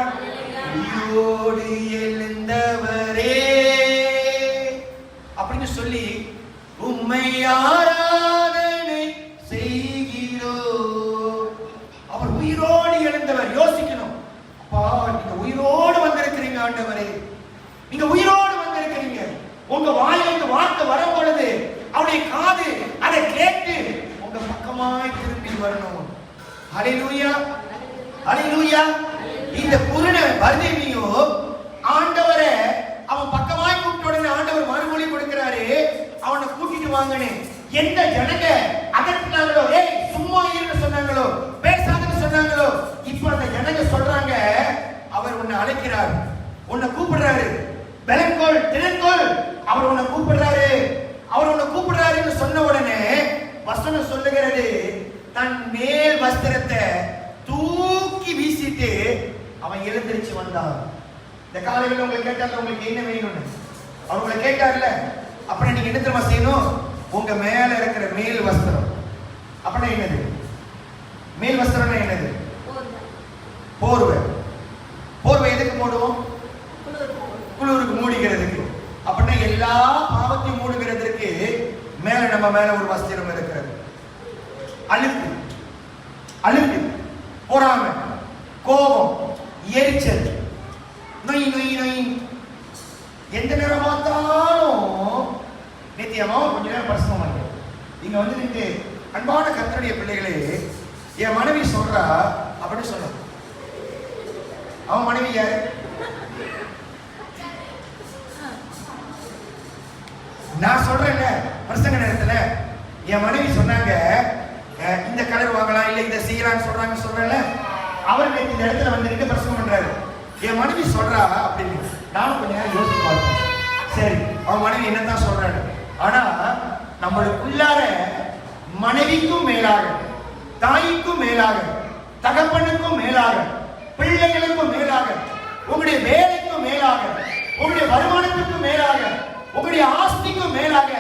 உயிரோடு எழுந்தவரே அப்படின்னு சொல்லி உம்மை ஆராதனை செய்கிறோம். அவர் உயிரோடு எழுந்தவர். யோசிக்கணும், அப்பா நீங்க உயிரோடு வந்திருக்கிறீங்க ஆண்டவரே, நீங்க உயிரோடு வந்திருக்கிறீங்க. உங்க வாயிலிருந்து வார்த்தை வரும் பொழுது அவருடைய காது அதை கேட்டு உங்க பக்கமாய் திரும்பி வரணும். அல்லேலூயா, அல்லேலூயா. இந்த குருட பர்தேமியு ஆண்டவரை அவன் பக்கமாய் கூப்பிட்ட உடனே ஆண்டவர் மறுமொழி கொடுக்கிறாரு, அவனை கூட்டிட்டு வாங்கன்னு. எந்த ஜனங்க அதட்டினாங்களோ, ஏய் சும்மா இருன்னு சொன்னாங்களோ, பேசாதன்னு சொன்னாங்களோ, இப்ப அந்த ஜனங்க சொல்றாங்க, அவர் உன்னை அழைக்கிறார், உன்னை கூப்பிடுறாரு, பலன்கொள் திறன்கொள், அவர் உன்னை கூப்பிடுறாரு, அவர் உன்னை கூப்பிடுறாருன்னு சொன்ன உடனே வசனம் சொல்லுகிறது, தன் மேல் வஸ்திரத்தை தூக்கி வீசிட்டு அவன் எழுந்திருச்சு வந்தான். இந்த காலையில் உங்களை கேட்டால உங்களுக்கு என்ன வேணும்னு அவங்களை கேட்டார்ல, அப்படின்னா நீங்க என்ன தெரியுமா செய்யணும்? உங்க மேல இருக்கிற மேல் வஸ்திரம், அப்படின்னா என்னது? மேல் வஸ்திரம்னா என்னது? போர்வை. போர்வை எதுக்கு போடுவோம்? குளிருக்கு மூடுகிறதுக்கு. அப்படின்னா எல்லா பாவத்தையும் மூடுகிறதுக்கு மேல நம்ம மேல ஒரு வஸ்திரம் இருக்கிறது. அழுக்கு, அழுக்கு, பொறாமை, கோபம், எரிச்சல், நொய் நொய் நொய், எந்த நேரம் பார்த்தாலும் நித்தியமா கொஞ்ச நேரம் பரிசுத்தமா இங்க வந்து நீங்க அன்பான கர்த்தருடைய பிள்ளைகளே, என் மனைவி சொல்றா அப்படின்னு சொல்ல. அவன் மனைவி யாரு? நான் சொல்றேன்ல பிரசங்க நேரத்துல என் மனைவி சொன்னாங்க, இந்த கலர் வாங்கலாம் இல்ல இதை செய்யலாம்னு சொல்றாங்க சொல்றேன்ல. அவர் இந்த இடத்துல வந்து பிரசங்கம் பண்றாரு. என் மனைவி சொல்றா அப்படின்னு நானும் கொஞ்ச நேரம் யோசிச்சு பார்த்தேன். சரி, அவன் மனைவி என்னதான் சொல்றாரு. ஆனா நம்மளுக்குள்ளார மனைவிக்கும் மேலாக, தாய்க்கும் மேலாக, தகப்பனுக்கும் மேலாக, பிள்ளைகளுக்கும் மேலாக, உங்களுடைய வேலைக்கும் மேலாக, உங்களுடைய வருமானத்துக்கும் மேலாக, உங்களுடைய ஆஸ்திக்கும் மேலாக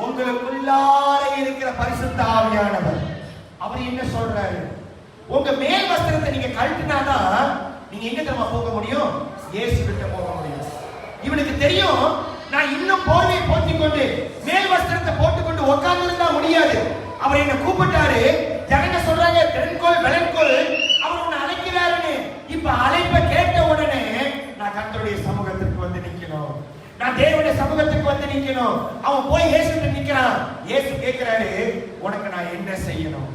உங்களுக்குள்ளார இருக்கிற பரிசுத்த ஆவியானவர் அவர் என்ன சொல்றாரு? உங்க மேல் வஸ்திரத்தை நீங்க கழட்டினாதான் நீங்க எங்க தெரியுமா போக முடியும்? இயேசு கிட்ட போக முடியும். இவனுக்கு தெரியும், நான் இன்னும் போர்வையை போத்திக் கொண்டு மேல் வஸ்திரத்தை போட்டுக்கொண்டு உட்கார்ந்து இருந்தா முடியாது. அவர் என்ன கூப்பிட்டாரு. ஜனங்க சொல்றாங்க தென்கோள் வெளன்கோள், அவர் உன்னை அழைக்கிறாருன்னு. இப்ப அழைப்பை கேட்ட உடனே நான் கர்த்தருடைய சமூகத்திற்கு வந்து நிக்கணும், நான் தேவனுடைய சமூகத்துக்கு வந்து நிக்கணும். அவன் போய் இயேசுகிட்ட நிக்கிறான். இயேசு கேட்கிறாரு, உனக்கு நான் என்ன செய்யணும்?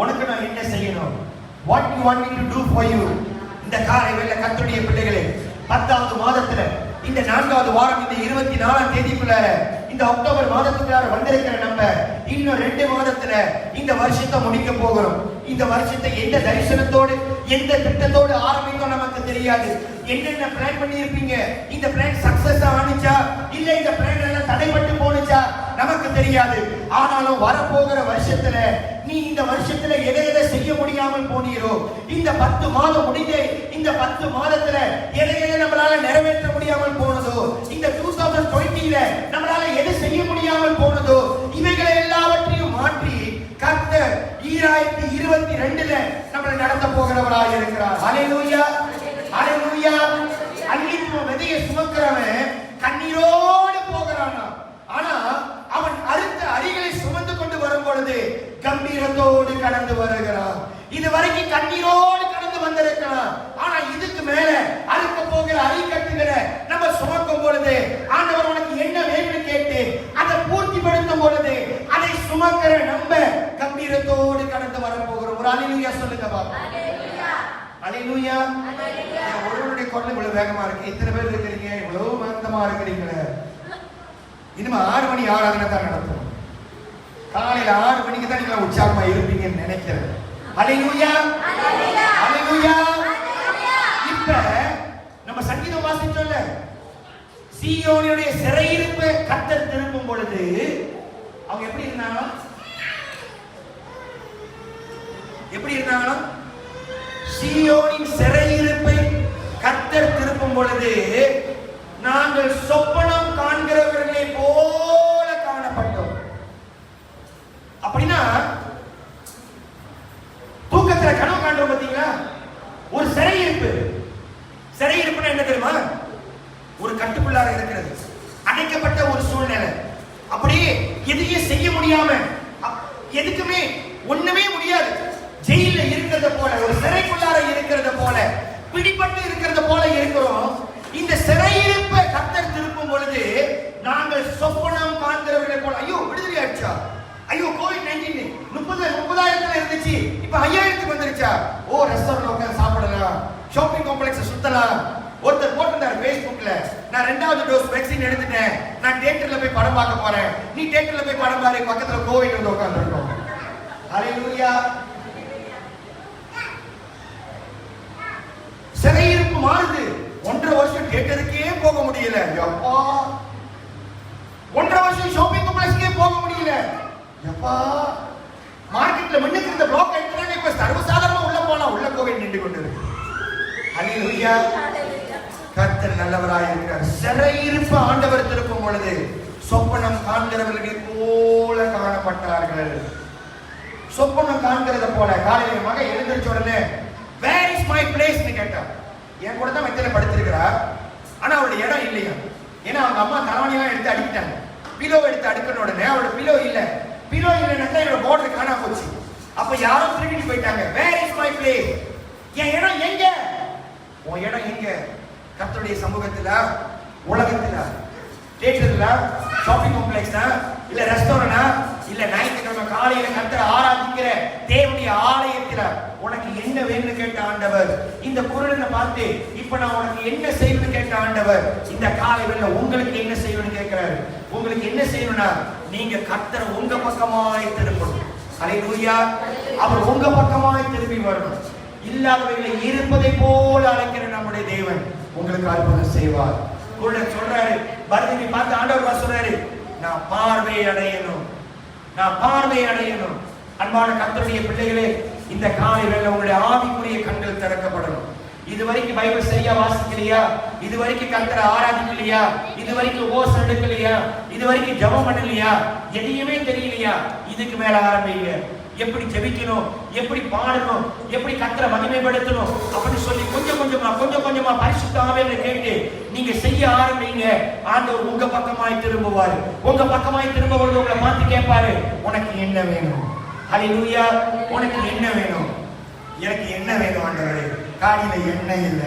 உனக்கு நான் என்ன செய்யணும்? What you want me to do for you? இந்த காலை வேளை கர்த்தருடைய பிள்ளைகளே, 10வது மாதத்துல இந்த 4வது வாரம், இந்த 24ஆம் தேதிக்குள்ள, இந்த அக்டோபர் மாதத்துக்குள்ளார வந்திருக்கிற நம்ம இன்னும் 2 மாதத்துல இந்த வருஷத்தை முடிக்க போகிறோம். இந்த வருஷத்தை எந்த தரிசனத்தோடு, எந்த திட்டத்தோடு ஆரம்பிக்கும் நமக்கு தெரியாது. என்னென்ன பிளான் பண்ணி இருப்பீங்க, இந்த பிளான் சக்சஸ் ஆனிச்சா இல்ல இந்த பிளான் எல்லாம் தடைபட்டு போனுச்சா நமக்கு தெரியாது. ஆனாலும் வரப்போகிற வருஷத்துல நீ இந்த வருஷத்துல எதை எதை செய்ய முடியாமல் போனீரோ, இந்த 10 மாதம் முடிஞ்ச இந்த 10 மாதத்துல எதை எதை நம்மளால நிறைவேற்ற முடியாமல் போனதோ, இந்த 2020ல நம்மளால எதை செய்ய முடியாமல் போனதோ, இவைகளை எல்லாவற்றையும் மாற்றி கர்த்தர் 2022ல நம்மளை நடத்த போகிறவராக இருக்கிறார். ஹல்லேலூயா, ஹல்லேலூயா. அன்னிக்கு விதையை சுமக்கிறவன் கண்ணீரோடு போகிறானா, ஆனா அவன் அடுத்த அரிகளை சுமந்து கொண்டு வரும் பொழுது கம்பீரத்தோடு கடந்து வருகிறான். இது வரைக்கும் கண்ணீரோடு கடந்து வந்திருக்கலாம், ஆனா இதுக்கு மேல அறுக்க போகிற அரிக்கட்டுகளை நம்ம சுமக்கும் பொழுது ஆண்டவர் உனக்கு என்ன வேணும்னு கேட்டு அதை பூர்த்திப்படுத்தும் பொழுது அதை சுமக்கிற நம்ம கம்பீரத்தோடு கடந்து வர போகிறோம். ஒரு அல்லேலூயா சொல்லுங்க பாப்போம். அல்லேலூயா. ஒருவருடைய குரல் இவ்வளவு வேகமா இருக்கு, இத்தனை பேர் இருக்கிறீங்க, இவ்வளவு மந்தமா இருக்கிறீங்களே. இனிமே 6 மணி ஆராதனை தான் நடத்தும். காலையில 6 மணிக்கு தான் நீங்க உற்சாகமா இருப்பீங்கன்னு நினைக்கிறேன். அல்லேலூயா, அல்லேலூயா. இப்ப நம்ம சங்கீதம் வாசிச்சோம்ல, சீயோனுடைய சிறையிருப்பை கர்த்தர் திருப்பும் பொழுது அவங்க எப்படி இருந்தாங்க? எப்படி இருந்தாங்க? சீயோனின் சிறையிருப்பை கர்த்தர் திருப்பும் பொழுது நாங்கள் சொப்பனம் காண்கிறவர்களை போல காணப்பட்டோம். அப்படின்னா தூக்கத்துல கனவு காண்றோம் பாத்தீங்களா? ஒரு சிறையிருப்பு. சிறையிருப்புன்னா என்ன தெரியுமா? ஒரு கட்டுக்குள்ளார இருக்கிறது, அடைக்கப்பட்ட ஒரு சூழ்நிலை. அப்படியே எதையும் செய்ய முடியாம, எதுக்குமே ஒண்ணுமே முடியாது, ஜெயில இருக்கிறத போல, ஒரு சிறைக்குள்ளார இருக்கிறத போல, பிடிபட்டு இருக்கிறத போல இருக்கிறோம். இந்த சிறையிருப்பை கர்த்தர் திருப்பும் பொழுது நாங்கள் சொப்பனம் காண்கிறவர்களை போல. ஐயோ விடுதலை ஆயிடுச்சா? ஐயோ COVID-19 30,000 இருந்துச்சு, இப்ப 5000 வந்துருச்சா? ஓ ரெஸ்டாரன்ட்ல உட்கார்ந்து சாப்பிடலாம், ஷாப்பிங் காம்ப்ளெக்ஸ் சுத்தலாம். ஒருத்தர் போட்டிருந்தார் Facebookல, நான் 2வது டோஸ் வேக்சின் எடுத்துட்டேன், நான் தியேட்டர்ல போய் படம் பார்க்க போறேன். நீ தியேட்டர்ல போய் படம் பாரு, பக்கத்துல கோவிட் வந்து உட்கார்ந்துருக்கோம். ஹல்லேலூயா. சிறையிருப்பு மாறுது. 1.5 வருஷம் தியேட்டருக்கே போக முடியல. அப்பா 1.5 வருஷம் ஷாப்பிங் காம்ப்ளெக்ஸ்க்கே போக முடியல. அப்பா மார்க்கெட்ல முன்னுக்கு இருந்த பிளாக் எடுத்துறாங்க, இப்ப சர்வசாதாரணமா உள்ள போலாம், உள்ள கோவிட் நின்று கொண்டிருக்கு. ஹல்லேலூயா. கர்த்தர் நல்லவராய் இருக்கிறார். சிறையிருப்பு ஆண்டவர் திருப்பும் பொழுது சொப்பனம் காண்கிறவர்களை போல காணப்பட்டார்கள். சொப்பனம் காண்கிறத போல. காலையில மகன் எழுந்திருச்ச உடனே வேர் இஸ் மை பிளேஸ் கேட்டா, என் கூட தான் மெத்தையில படுத்திருக்கிறா, ஆனா அவளுடைய இடம் இல்லையா. ஏன்னா அவங்க அம்மா தலைவணியெல்லாம் எடுத்து அடிக்கிட்டாங்க. பிலோ எடுத்து அடுக்கின உடனே அவளோட பிலோ இல்ல. பிலோ இல்லைன்னா என்னோட போர்டர் காணாம போச்சு. அப்ப யாரும் திருடிட்டு போயிட்டாங்க. Where is my place? என் இடம் எங்க? உன் இடம் எங்க? கர்த்தருடைய சமூகத்துல, உலகத்துல, தியேட்டர்ல, ஷாப்பிங் காம்ப்ளெக்ஸ்னா, இல்ல ரெஸ்டாரண்டா, இல்ல ஞாயிற்றுக்கிழமை காலையில கர்த்தரை ஆராதிக்கிற தேவனுடைய ஆலயத்துல உனக்கு என்ன வேணும்னு கேட்ட ஆண்டவர் இந்த குரலை பார்த்து, இப்ப நான் உனக்கு என்ன செய்யணும்னு கேட்ட ஆண்டவர் இந்த காலையில உங்களுக்கு என்ன செய்யணும்னு கேட்கிறாரு. உங்களுக்கு என்ன செய்யணும்னா, நீங்க கர்த்தரை உங்க பக்கமாய் திரும்பணும். ஹல்லேலூயா. அவர் உங்க பக்கமாய் திரும்பி வரணும். இல்லாதவைகளை இருப்பதை போல அழைக்கிற நம்முடைய தேவன் உங்களுக்கு அற்புதம் செய்வார். குருடன் சொல்றாரு, பரதேசி பார்த்து ஆண்டவர் சொல்றாரு, நான் பார்வை அடையணும், நான் பார்வை அடையணும். அன்பான கர்த்தருடைய பிள்ளைகளே, இந்த காலை வேளை உங்களுடைய ஆவிக்குரிய கண்கள் திறக்கப்படணும். இதுவரைக்கும் பைபிள் சரியா வாசிக்கலையா, இதுவரைக்கும் கர்த்தரை ஆராதிக்கலையா, இதுவரைக்கும் உபவாசம் எடுக்கலையா, இதுவரைக்கும் ஜெபம் பண்ணலையா, எதையுமே தெரியலையா, இதுக்கு மேல ஆரம்பிங்க. எப்படி ஜெபிக்கணும், எப்படி பாடணும், எப்படி கர்த்தரை மகிமைப்படுத்தணும் அப்படின்னு சொல்லி கொஞ்சம் கொஞ்சமா பரிசுத்த ஆவியானவரை கேட்டு நீங்க செய்ய ஆரம்பிங்க. ஆண்டவர் உங்க பக்கமாய் திரும்புவாரு. உங்க பக்கமாய் திரும்புவது உங்களை பார்த்து கேட்பாரு, உனக்கு என்ன வேணும்? ஹல்லேலூயா. உனக்கு என்ன வேணும்? எனக்கு என்ன வேணும் ஆண்டவரே? காடியில எண்ணெய் இல்ல,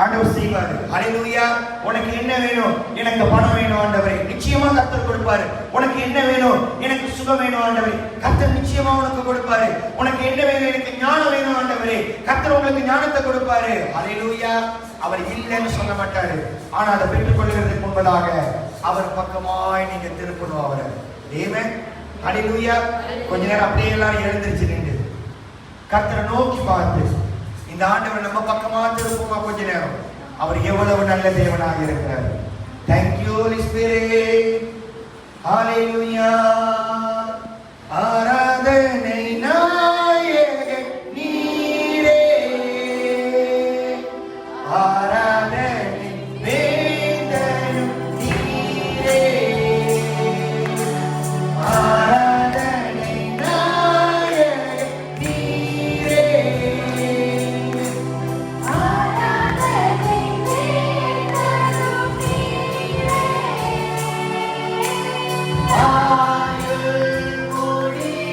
ஆண்டவர் செய்வாரு. ஹல்லேலூயா. உனக்கு என்ன வேணும்? எனக்கு பணம் வேணும் ஆண்டவரே, நிச்சயமா கர்த்தர் கொடுப்பாரு. உனக்கு என்ன வேணும்? எனக்கு சுகம் வேணும் ஆண்டவரே, கர்த்தர் நிச்சயமா உனக்கு கொடுப்பாரு. உனக்கு என்ன வேணும்? எனக்கு ஞானம் வேணும் ஆண்டவரே, கர்த்தர் உங்களுக்கு ஞானத்தை கொடுப்பாரு. ஹல்லேலூயா. அவர் இல்லைன்னு சொல்ல மாட்டாரு. ஆனா அதை பெற்றுக் கொள்கிறதுக்கு முன்பதாக அவர் பக்கமாய் நீங்க திருப்பணும் அவரை. தேவன். ஹல்லேலூயா. கொஞ்ச நேரம் அப்படியே எல்லாரும் எழுந்திருச்சு நின்று கர்த்தரை நோக்கி பார்த்து இந்த ஆண்டவர் நம்ம பக்கமா திருப்புமா கொஞ்ச நேரம். அவர் எவ்வளவு நல்ல தேவனாக இருக்கிறார். Thank you Holy Spirit. Hallelujah. ஆராதனை நாயகன் நீரே, ஆராதனை வேந்தனும் நீரே, ஆராதனை நாயகன் நீரே, ஆராதனை வேந்தனும் நீரே, ஆயுள் முடிவே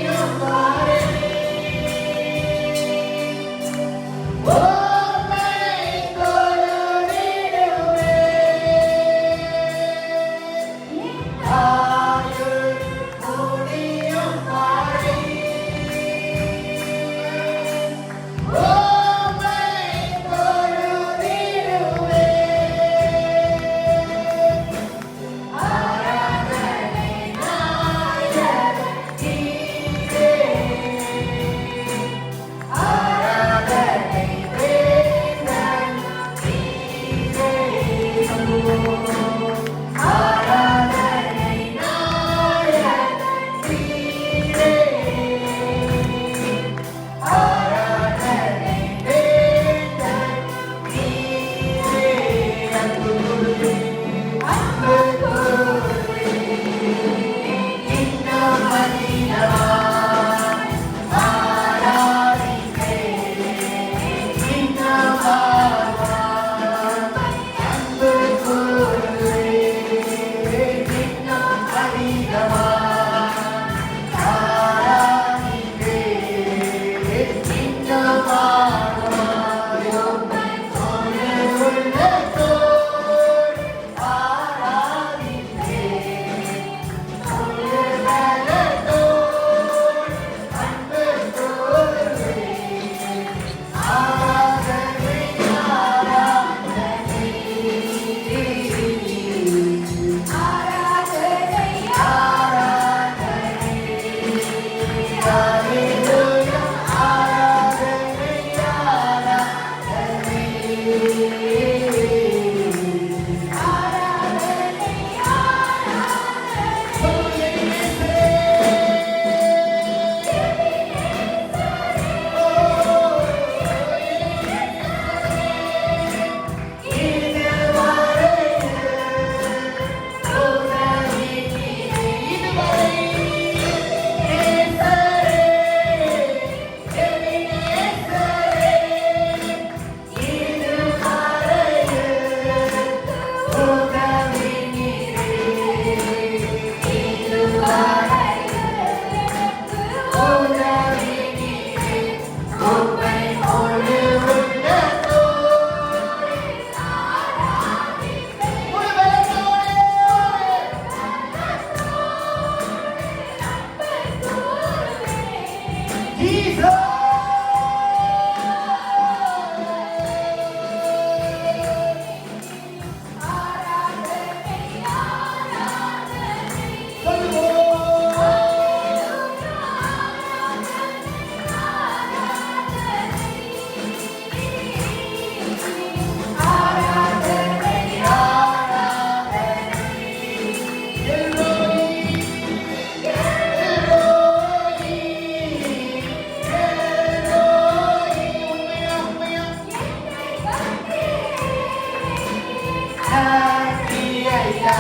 நன்றி ஐயா.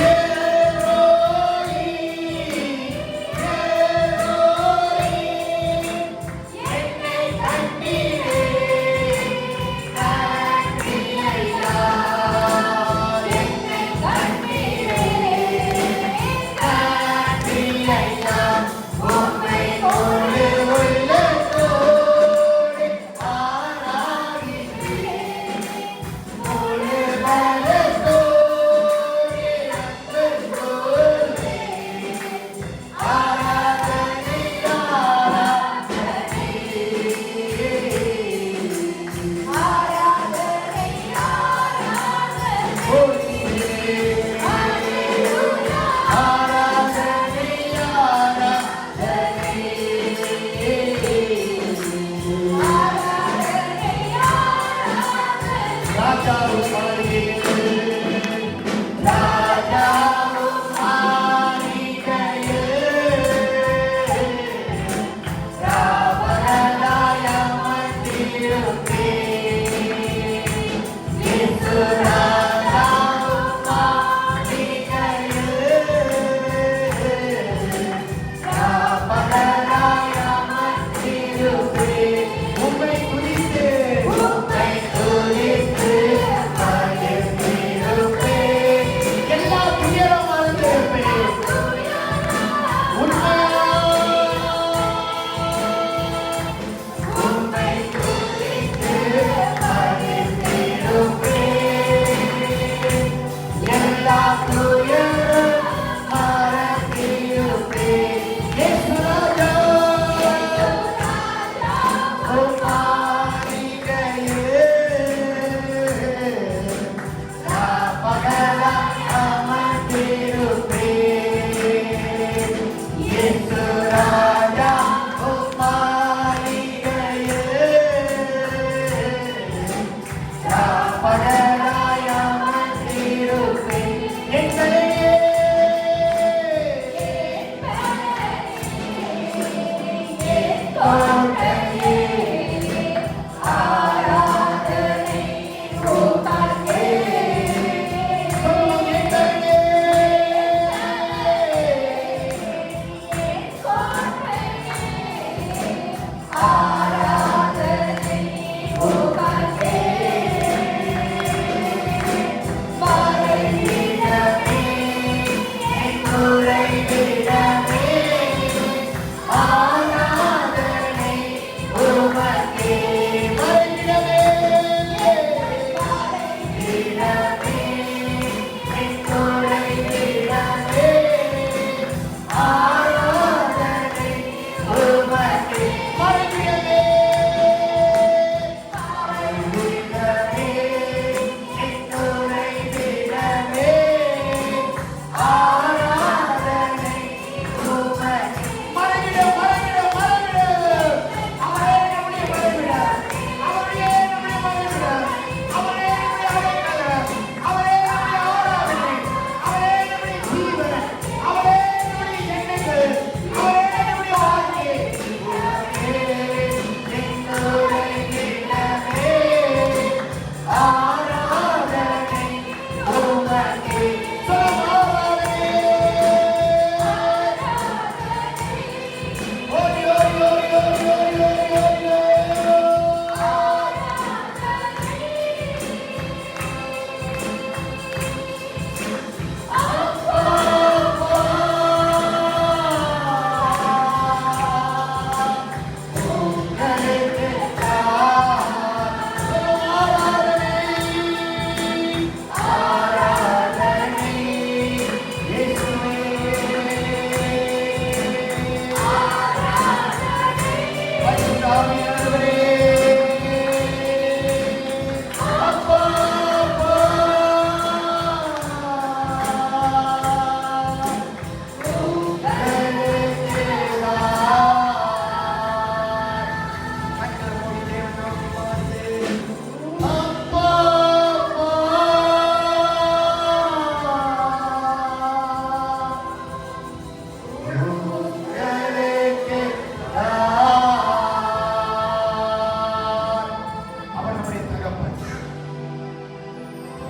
ஏரோயி, ஏரோயி, என்னை கண்டீரே. நன்றி ஐயா, என்னை கண்டீரே. நன்றி ஐயா, உம்மை முழு உள்ளத்தோடு ஆராதிக்கிறேன். முழு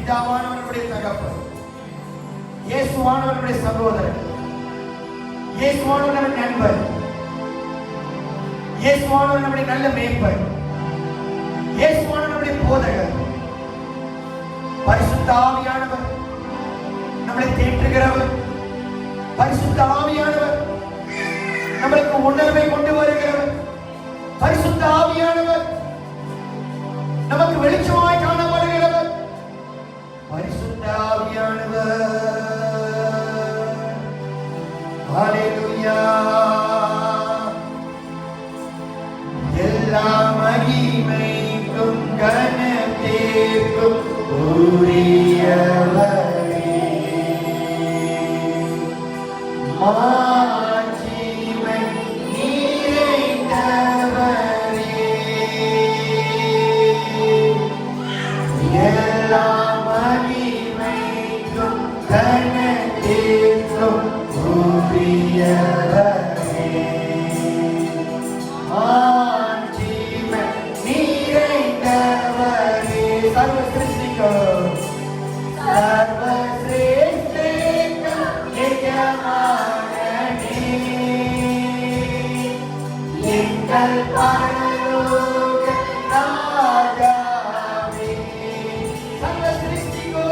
பிதாவானவருடைய தகப்பன், இயேசுவானவருடைய சகோதரன், இயேசுவானவர் நண்பர், இயேசுவானவர் நம்முடைய நல்ல மேய்ப்பர், இயேசுவானவர் நம்முடைய போதகர், பரிசுத்த ஆவியானவர் நம்மளை தேற்றுகிறவர், பரிசுத்த ஆவியானவர் நம்மளுக்கு உணர்வை கொண்டு வருகிறவர், பரிசுத்த ஆவியானவர் நமக்கு வெளிச்சமாய் காணப்படுகிறவர், பரிசுத்த ஆவியானவர். ஹல்லேலூயா. எல்லா மகிமைக்கும் கனத்திற்கும் உரியவரே, மாட்சிமை நிறைந்தவரே, எல்லா மகிமைக்கும் கனத்திற்கும் உரியவரே, மாட்சிமை நிறைந்தவரே. சர்வ சிருஷ்டிக்கும் சர்வ சிருஷ்டிக்கும் எஜமானனே, எங்கள் பரலோக ராஜாவே. சர்வ சிருஷ்டிக்கும்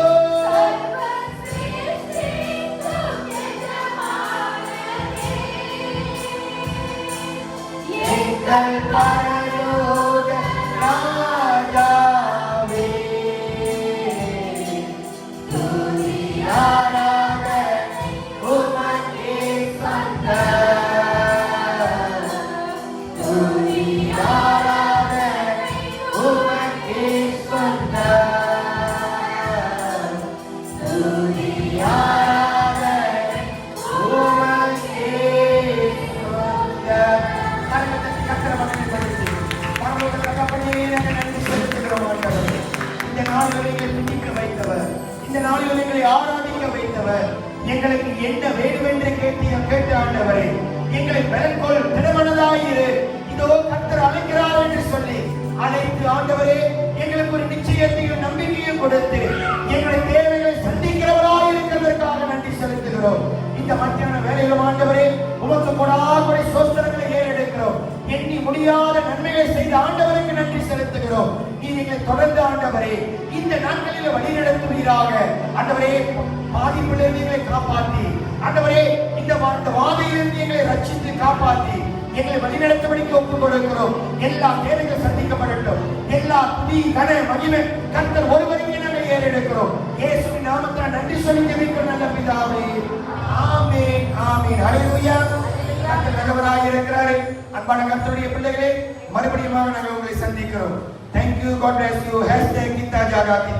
எங்கள் பரலோக ராஜாவே, துதி ஆராதனை உமக்கே சொந்தம், துதி ஆராதனை உமக்கே சொந்தம், துதி ஆராதனை உமக்கே சொந்தம். இந்த நாளில் துதிக்க வைத்தவர், இந்த நாளில் எங்களை ஆராதிக்க வைத்தவர், எங்களுக்கு என்ன வேண்டும் என்று கேட்ட ஆண்டவரே, எங்களை பெறக்கொள் திடமனதாயிரு, இதோ கர்த்தர் அழைக்கிறார் என்று சொல்லி அழைத்து ஆண்டவரே எங்களுக்கு ஒரு நிச்சயத்தையும் நம்பிக்கையும் கொடுத்து எங்களை தேவைகளை சந்திக்கிறவராய் இருக்கிறதற்காக நன்றி செலுத்துகிறோம். இந்த மத்தியான வேலையிலும் ஆண்டவரே உமக்கு கொடாகுறை சோஸ்திரங்களை ஏறெடுக்கிறோம். எண்ணி முடியாத நன்மைகளை செய்த ஆண்டவருக்கு நன்றி செலுத்துகிறோம். நீங்களை தொடர்ந்து ஆண்டவரே இந்த நாட்களில் வழி நடத்துவீராக. ஆண்டவரே பாதிப்பிலிருந்து எங்களை காப்பாற்றி, ஆண்டவரே இந்த வாதையிலிருந்து எங்களை ரட்சித்து காப்பாற்றி எங்களை வழிநடத்தபடிக்கு ஒப்புக் கொடுக்கிறோம். எல்லா தேவைகள் சந்திக்கப்படட்டும். எல்லா துதி கன மகிமை கர்த்தர் ஒருவருக்கே நாங்கள் ஏறெடுக்கிறோம். இயேசுவின் நாமத்தில் நன்றி சொல்லி ஜெபிக்கிறோம் நல்ல பிதாவே. ஆமென், ஆமென். ஹல்லேலூயா. கர்த்தர் நல்லவராய் இருக்கிறாரே. அன்பான கர்த்தருடைய பிள்ளைகளே, மறுபடியும் நாங்கள் உங்களை சந்திக்கிறோம். Thank you. God bless you. #kita jaga kita.